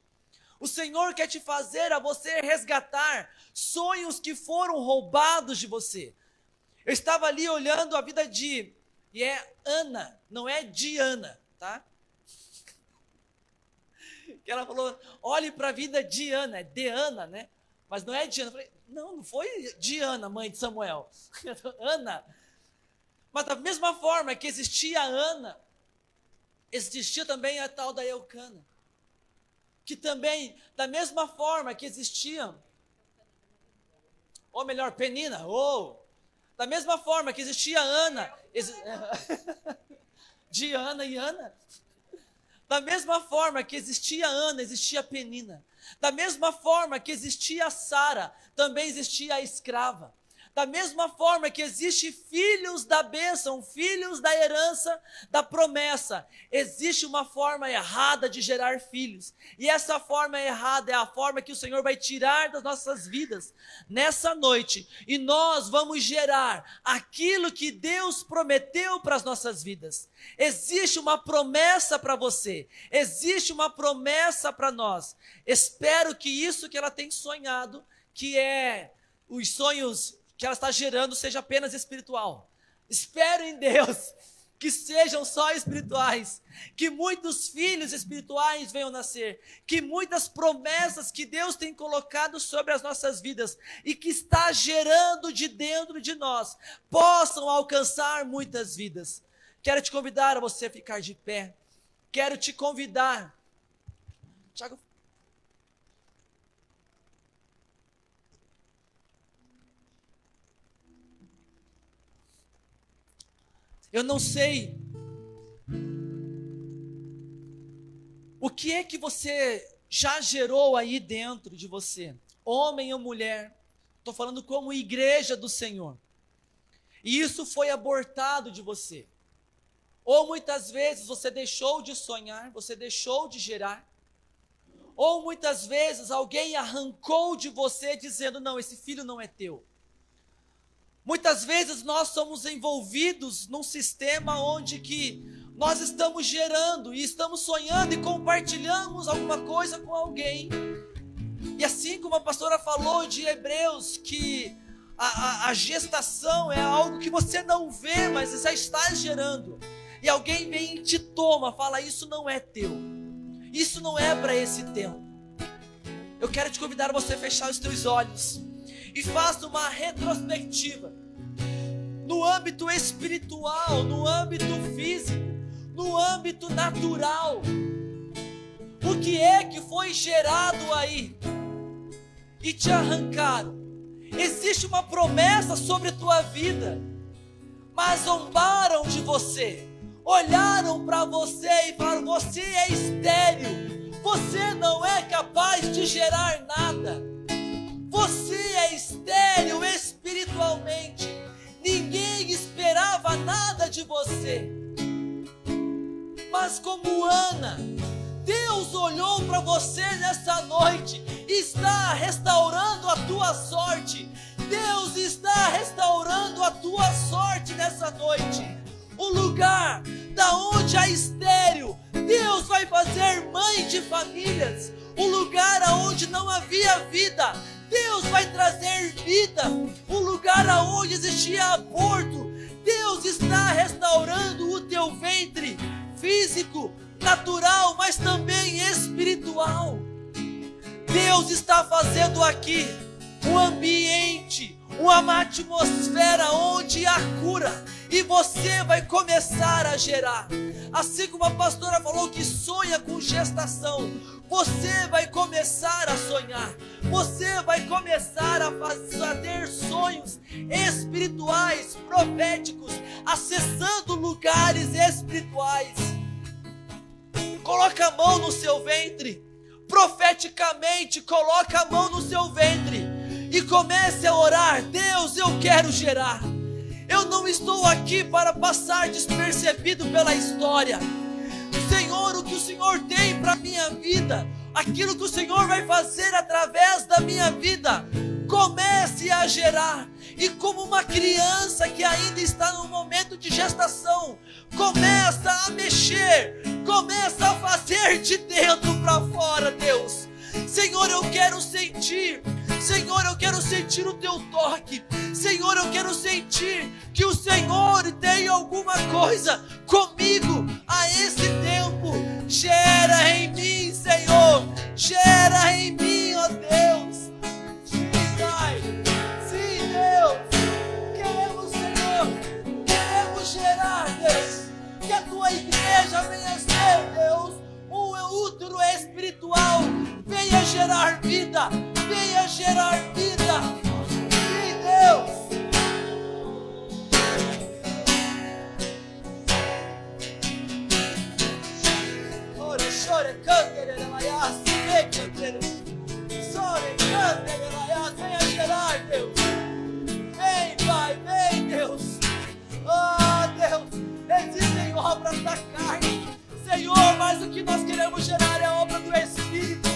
O Senhor quer te fazer a você resgatar sonhos que foram roubados de você. Eu estava ali olhando a vida de, e é Ana, não é Diana, tá? Que ela falou, olhe para a vida de Ana, é Deana, né? Mas não é Diana. Eu falei, não foi Diana, mãe de Samuel. Ana. Mas da mesma forma que existia a Ana, existia também a tal da Eucana. Que também, da mesma forma que existiam, ou melhor, Penina, da mesma forma que existia Ana, Diana e Ana, da mesma forma que existia Ana, existia Penina. Da mesma forma que existia Sara, também existia a escrava. Da mesma forma que existe filhos da bênção, filhos da herança, da promessa, existe uma forma errada de gerar filhos. E essa forma errada é a forma que o Senhor vai tirar das nossas vidas nessa noite. E nós vamos gerar aquilo que Deus prometeu para as nossas vidas. Existe uma promessa para você, existe uma promessa para nós. Espero que isso que ela tem sonhado, que é os sonhos que ela está gerando, seja apenas espiritual. Espero em Deus que sejam só espirituais, que muitos filhos espirituais venham nascer, que muitas promessas que Deus tem colocado sobre as nossas vidas e que está gerando de dentro de nós, possam alcançar muitas vidas. Quero te convidar a você ficar de pé, quero te convidar, Tiago, eu não sei o que é que você já gerou aí dentro de você, homem ou mulher, estou falando como igreja do Senhor, e isso foi abortado de você, ou muitas vezes você deixou de sonhar, você deixou de gerar, ou muitas vezes alguém arrancou de você dizendo, não, esse filho não é teu. Muitas vezes nós somos envolvidos num sistema onde que nós estamos gerando e estamos sonhando e compartilhamos alguma coisa com alguém. E assim como a pastora falou de Hebreus, que a gestação é algo que você não vê, mas já está gerando. E alguém vem e te toma, fala, isso não é teu. Isso não é para esse tempo. Eu quero te convidar a você fechar os teus olhos e faça uma retrospectiva no âmbito espiritual, no âmbito físico, no âmbito natural. O que é que foi gerado aí e te arrancaram? Existe uma promessa sobre a tua vida, mas zombaram de você, olharam para você e falaram, você é estéril, você não é capaz de gerar nada. Você é estéril espiritualmente. Ninguém esperava nada de você. Mas como Ana, Deus olhou para você nessa noite e está restaurando a tua sorte. Deus está restaurando a tua sorte nessa noite. O lugar da onde há estéril, Deus vai fazer mãe de famílias. O lugar aonde não havia vida, Deus vai trazer vida. O lugar aonde existia aborto, Deus está restaurando o teu ventre físico, natural, mas também espiritual. Deus está fazendo aqui um ambiente, uma atmosfera onde há cura, e você vai começar a gerar. Assim como a pastora falou que sonha com gestação, você vai começar a sonhar, você vai começar a ter sonhos espirituais, proféticos, acessando lugares espirituais. coloca a mão no seu ventre, profeticamente coloca a mão no seu ventre e comece a orar: Deus, eu quero gerar. Eu não estou aqui para passar despercebido pela história. Senhor, o que o Senhor tem para a minha vida, aquilo que o Senhor vai fazer através da minha vida, comece a gerar. E como uma criança que ainda está no momento de gestação, começa a mexer, começa a fazer de dentro para fora, Deus. Senhor, eu quero sentir. Senhor, eu quero sentir o teu toque. Senhor, eu quero sentir que o Senhor tem alguma coisa comigo a esse tempo. Gera em mim, Senhor. Gera em mim, ó Deus. Sim, Pai. Sim, Deus. Queremos, Senhor. Queremos gerar, Deus. Que a tua igreja venha ser, Deus, um útero espiritual. Venha gerar vida. Venha gerar vida. Sim, Deus. Ore, chore, cante, venha gerar, Deus. Vem, Pai, vem, Deus. Oh, Deus, existem obras da carne, Senhor, mas o que nós queremos gerar é a obra do Espírito.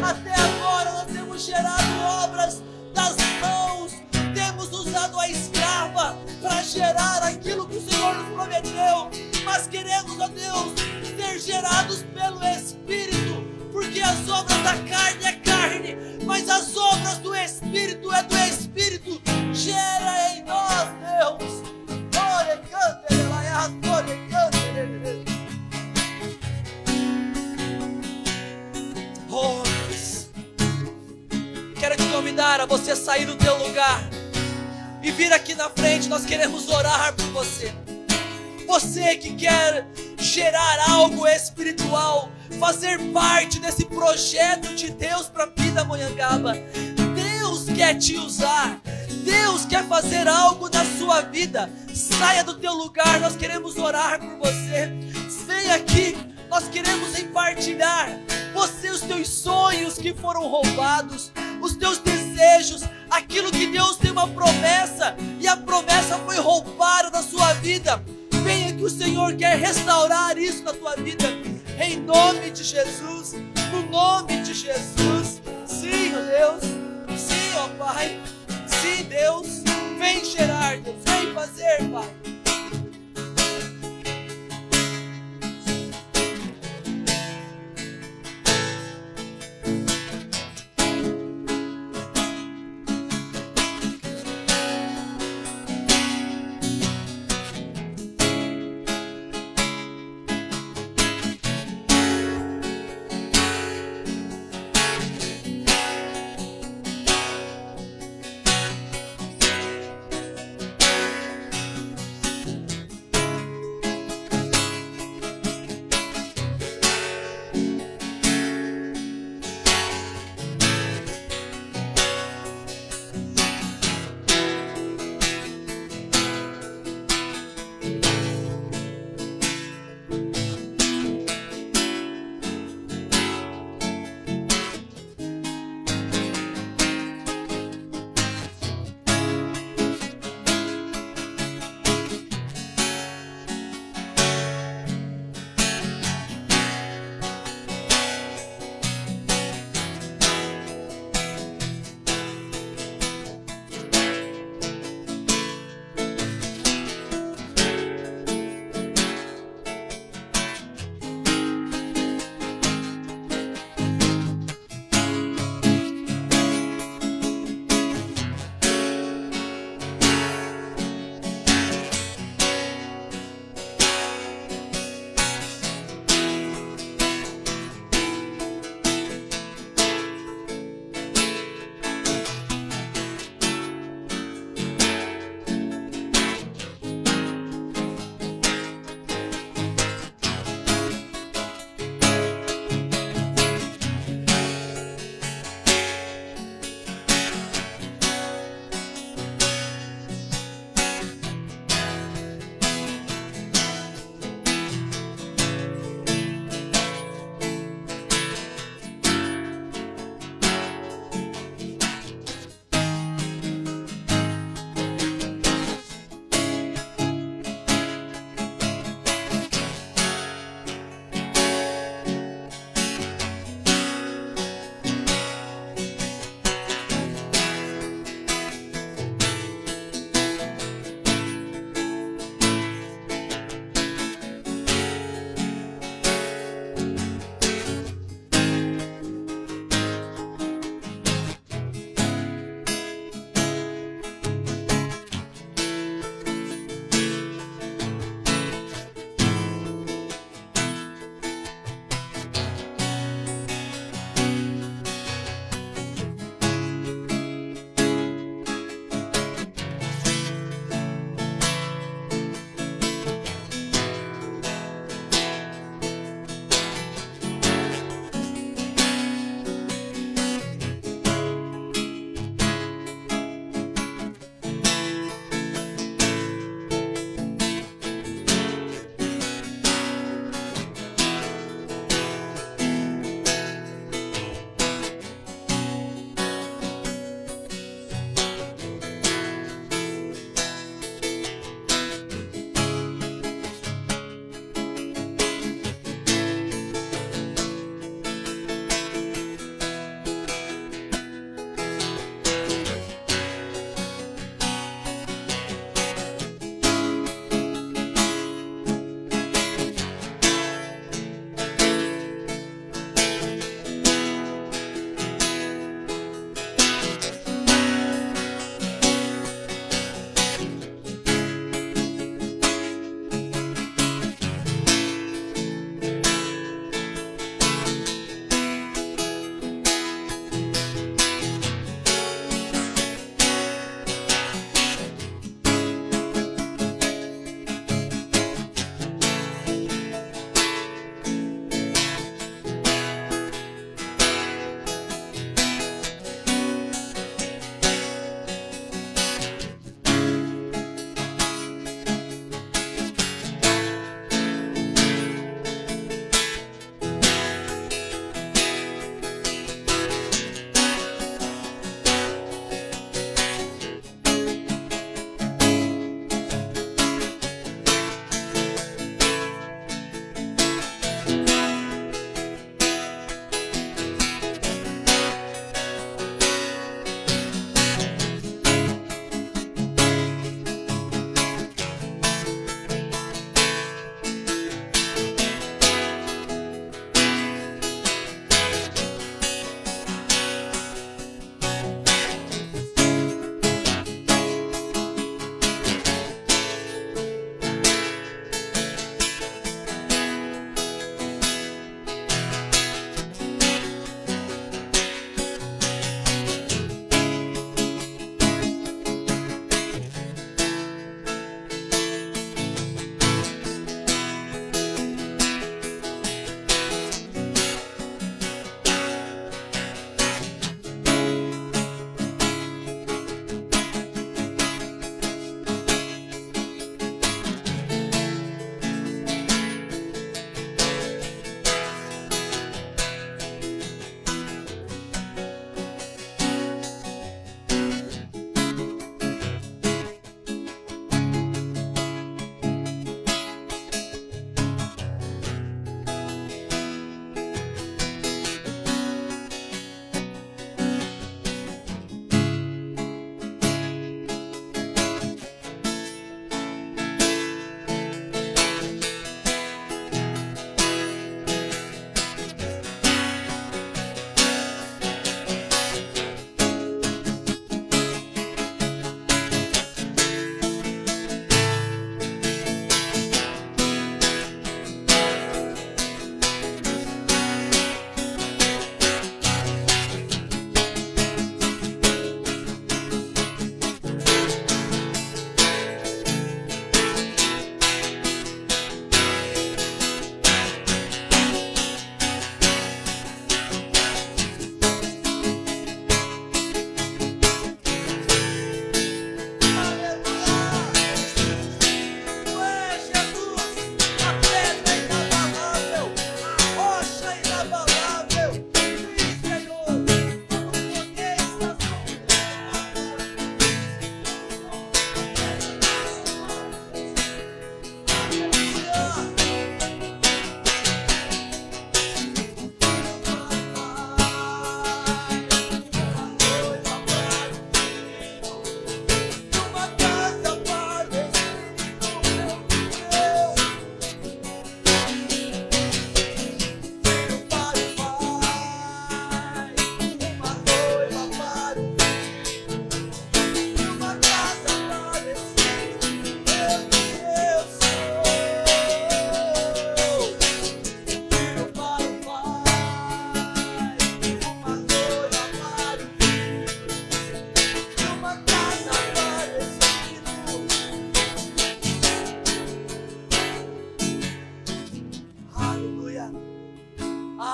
Até agora nós temos gerado obras das mãos, temos usado a escrava para gerar aquilo que o Senhor nos prometeu, mas queremos, ó Deus, ser gerados pelo Espírito, porque as obras da carne é carne, mas as obras do Espírito é do Espírito. Gera em nós, Deus. Ore, cante, ore, cante. Oh, Deus. Quero te convidar a você sair do teu lugar e vir aqui na frente. Nós queremos orar por você. Você que quer gerar algo espiritual, fazer parte desse projeto de Deus para a vida Monhangaba. Deus quer te usar. Deus quer fazer algo na sua vida. Saia do teu lugar, nós queremos orar por você. Vem aqui, nós queremos compartilhar. Você, os teus sonhos que foram roubados, os teus desejos, aquilo que Deus tem uma promessa e a promessa foi roubada da sua vida. Venha que o Senhor quer restaurar isso na tua vida. Em nome de Jesus, no nome de Jesus. Sim, ó Deus. Sim, ó Pai. Sim, Deus. Vem gerar, Deus. Vem fazer, Pai.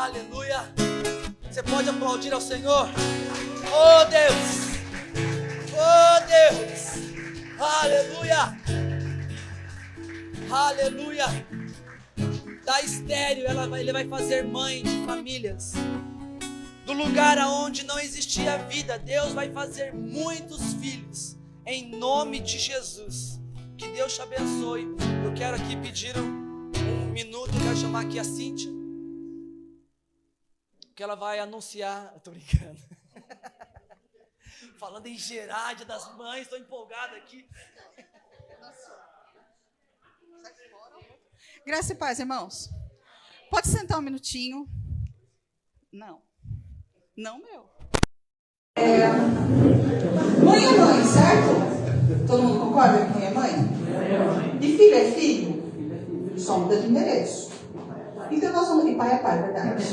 Aleluia. Você pode aplaudir ao Senhor? Oh Deus! Oh Deus! Aleluia! Aleluia! Da estéril, ele vai fazer mãe de famílias. Do lugar aonde não existia vida, Deus vai fazer muitos filhos. Em nome de Jesus. Que Deus te abençoe. Eu quero aqui pedir um minuto, eu quero chamar aqui a Cíntia. Que ela vai anunciar. Eu tô brincando. Falando em gerar, Dia das Mães, estou empolgado aqui. Graça e paz, irmãos. Pode sentar um minutinho. Não. Não, meu. Mãe é mãe, certo? Todo mundo concorda que mãe é mãe? E filho é filho? Só muda de endereço. Então nós vamos... E pai é pai, verdade.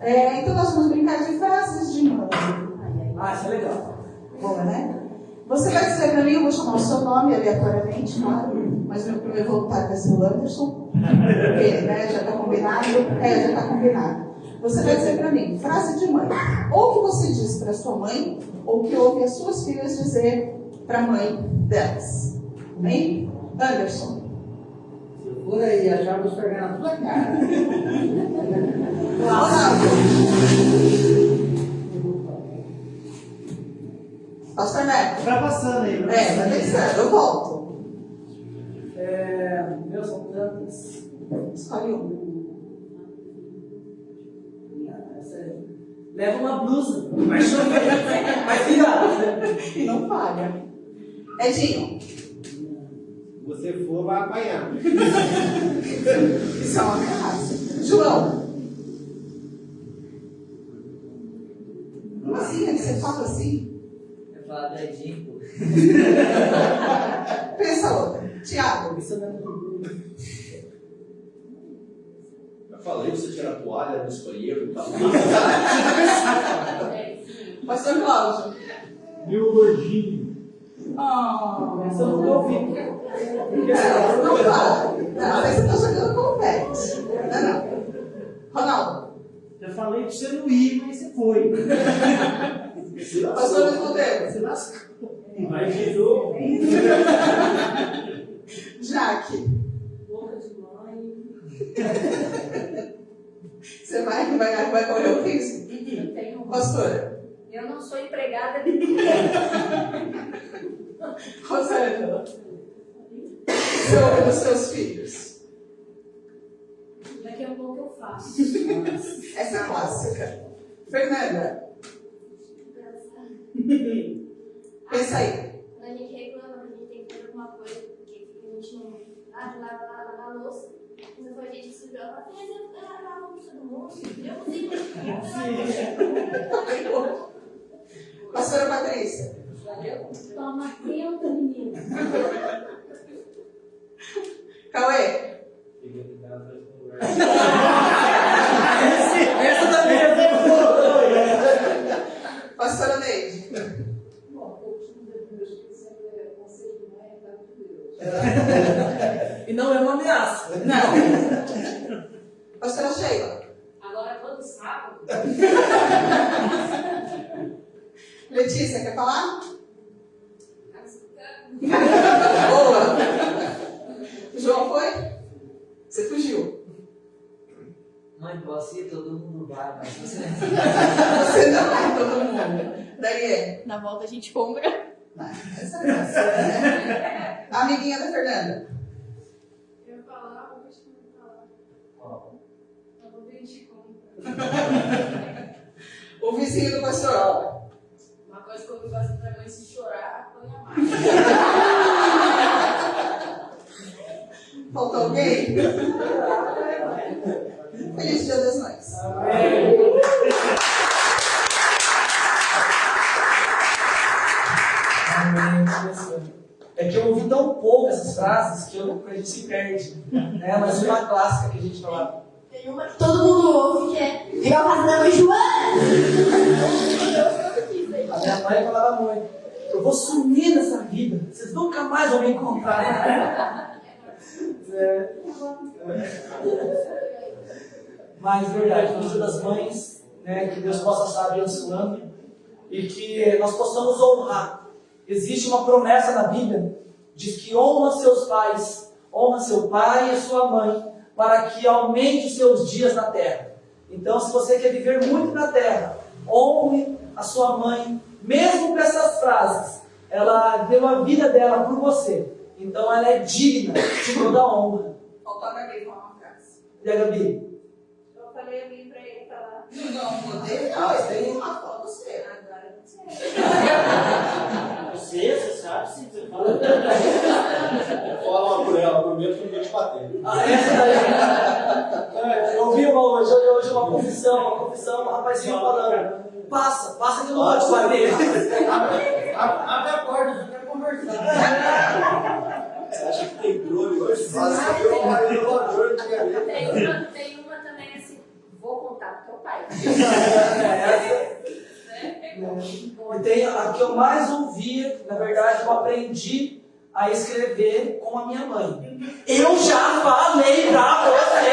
Então nós vamos brincar de frases de mãe. Ah, isso é legal. Boa, né? Você vai dizer para mim, eu vou chamar o seu nome aleatoriamente, claro, mas meu primeiro voluntário vai ser o Anderson, porque né, já está combinado. Já está combinado. Você vai dizer para mim, frase de mãe. Ou que você diz para sua mãe, ou que ouve as suas filhas dizer para a mãe delas. Amém? Anderson. Se eu for aí achar, vou esfregar na tua cara. Ronaldo. Pastor Neto. Tá passando aí. Tá pensando, eu volto. Meu, são tantas. Escolhe um. Leva uma blusa. Vai chover. Vai virar. E não falha. Edinho. Você for, vai apanhar. Isso é uma ameaça. João. Como assim? É que você fala assim? Eu falo da Edinho. Pensa outra. Tiago. Isso não é muito. Eu falei, você tira a toalha no banheiro e tal. Pastor Cláudio. Meu gordinho. Essa eu não ouvi. Não fala. Não, aí você está jogando confete. Não. Ronaldo. Eu falei pra você não ir, mas você foi. Pastor Luiz Monteiro. Você lascou. Mas girou. Jaque. Boca de mãe. Você vai correr o risco? Eu tenho. Pastora. Eu não sou empregada de Rosângela. Você ouve dos seus filhos? Daqui a pouco eu faço. Essa é clássica. Fernanda. Pensa aí. Quando a gente reclama, a gente tem que fazer alguma coisa, porque a gente não lava a louça. Quando foi a gente sujou, ela fala, mas eu lavo a louça do mundo, eu consigo. Pastora Patrícia. Toma tempo, menina. Cauê. Essa também é boa. Pastora Neide. E não é uma ameaça. Não. Pastora Sheila. Agora todo sábado. Letícia, quer falar? Boa. João foi? Você fugiu. Mãe, posso ir? Todo mundo vai, mas você não. Você não é todo mundo. Daniel. Na volta a gente compra. Essa é graça, né? A amiguinha da Fernanda. Eu ia falar, eu acho que não vou falar. Qual? Eu vou ver a gente compra. O vizinho do pastor. Uma coisa que eu gosto pra mãe, se chorar, apanha mais. Faltou alguém? Feliz Dia das Mães. É que eu ouvi tão pouco essas frases que a gente se perde. Né? Mas é uma clássica que a gente fala. Tem uma que todo mundo ouve, que é pegar o casa da mãe Joana. A minha mãe falava muito. Eu vou sumir nessa vida. Vocês nunca mais vão me encontrar. Mas, verdade, no Dia das Mães, né, que Deus possa estar abençoando e que nós possamos honrar. Existe uma promessa na Bíblia, diz que honra seus pais, honra seu pai e sua mãe, para que aumente os seus dias na terra. Então, se você quer viver muito na terra, honre a sua mãe, mesmo com essas frases. Ela deu a vida dela por você. Então, ela é digna de toda honra. Faltou a Gabi com uma frase. E a Gabi? Eu falei ali pra ele falar. Não, tem uma foto seu. Agora não sei. Você sabe sim, você fala. Fala uma por ela, prometo que não vou te bater. Essa daí. Eu vi hoje uma confissão, um rapazinho falando. Passa que eu não vou te bater. Abre a porta, eu quero conversar. Você acha que tem drone hoje? Faz eu mais inovador antigamente. Tem uma também assim, vou contar pro teu pai. E tem a que eu mais ouvia, na verdade, eu aprendi a escrever com a minha mãe. Eu já falei pra você!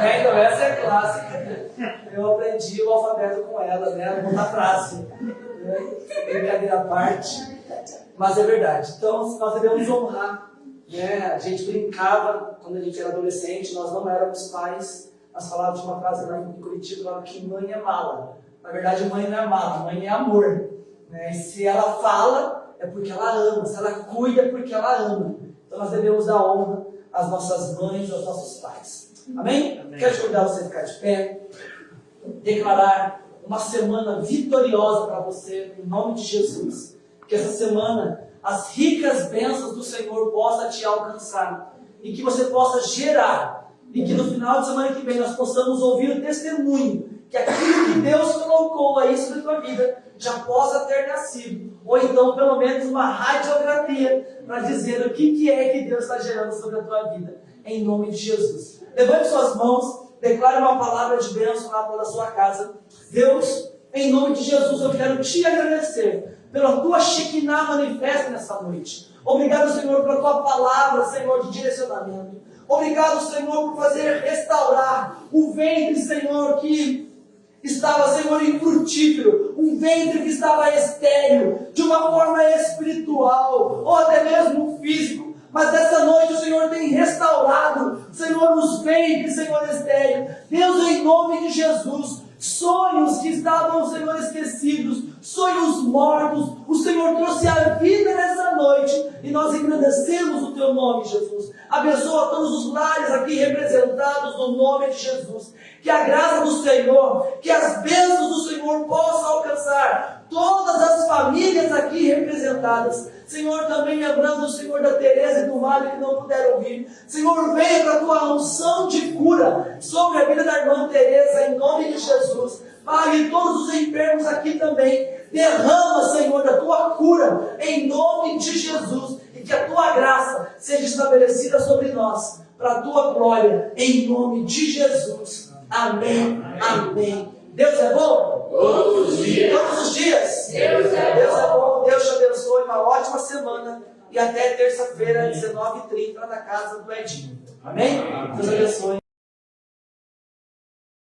Né? Então essa é clássica. Eu aprendi o alfabeto com ela, né? Muita frase. Né? Brincadeira à parte. Mas é verdade. Então nós devemos honrar. Né? A gente brincava quando a gente era adolescente, nós não éramos pais. Nós falávamos de uma frase lá em Curitiba, falava que mãe é mala. Na verdade, mãe não é mala, mãe é amor. Né? E se ela fala, é porque ela ama. Se ela cuida, é porque ela ama. Então nós devemos dar honra às nossas mães, aos nossos pais. Amém? Amém. Quero te convidar você a ficar de pé. Declarar uma semana vitoriosa para você, em nome de Jesus. Que essa semana as ricas bênçãos do Senhor possam te alcançar. E que você possa gerar. E que no final de semana que vem nós possamos ouvir o testemunho. Que aquilo que Deus colocou aí sobre a tua vida já possa ter nascido. Ou então, pelo menos, uma radiografia para dizer o que é que Deus está gerando sobre a tua vida. Em nome de Jesus. Levante suas mãos, declare uma palavra de bênção lá pela sua casa. Deus, em nome de Jesus, eu quero te agradecer pela tua Shekinah manifesta nessa noite. Obrigado, Senhor, pela tua palavra, Senhor, de direcionamento. Obrigado, Senhor, por fazer restaurar o ventre, Senhor, que estava, Senhor, infrutífero, um ventre que estava estéril, de uma forma espiritual, ou até mesmo físico. Mas essa noite o Senhor tem restaurado, Senhor, os ventres, Senhor, estéril. Deus, em nome de Jesus, sonhos que estavam, Senhor, esquecidos, sonhos mortos, o Senhor trouxe a vida nessa noite, e nós engrandecemos o teu nome, Jesus. Abençoa todos os lares aqui representados no nome de Jesus. Que a graça do Senhor, que as bênçãos do Senhor possam alcançar todas as famílias aqui representadas. Senhor, também lembrando o Senhor da Tereza e do Mário que não puderam vir. Senhor, venha com a tua unção de cura sobre a vida da irmã Tereza, em nome de Jesus. Pai, e todos os enfermos aqui também. Derrama, Senhor, da tua cura, em nome de Jesus. E que a tua graça seja estabelecida sobre nós, para a tua glória, em nome de Jesus. Amém. Amém. Deus é bom? Todos os dias. Todos os dias. Deus é bom. Deus te abençoe. Uma ótima semana. E até terça-feira, 19h30, na casa do Edinho. Amém? Deus abençoe.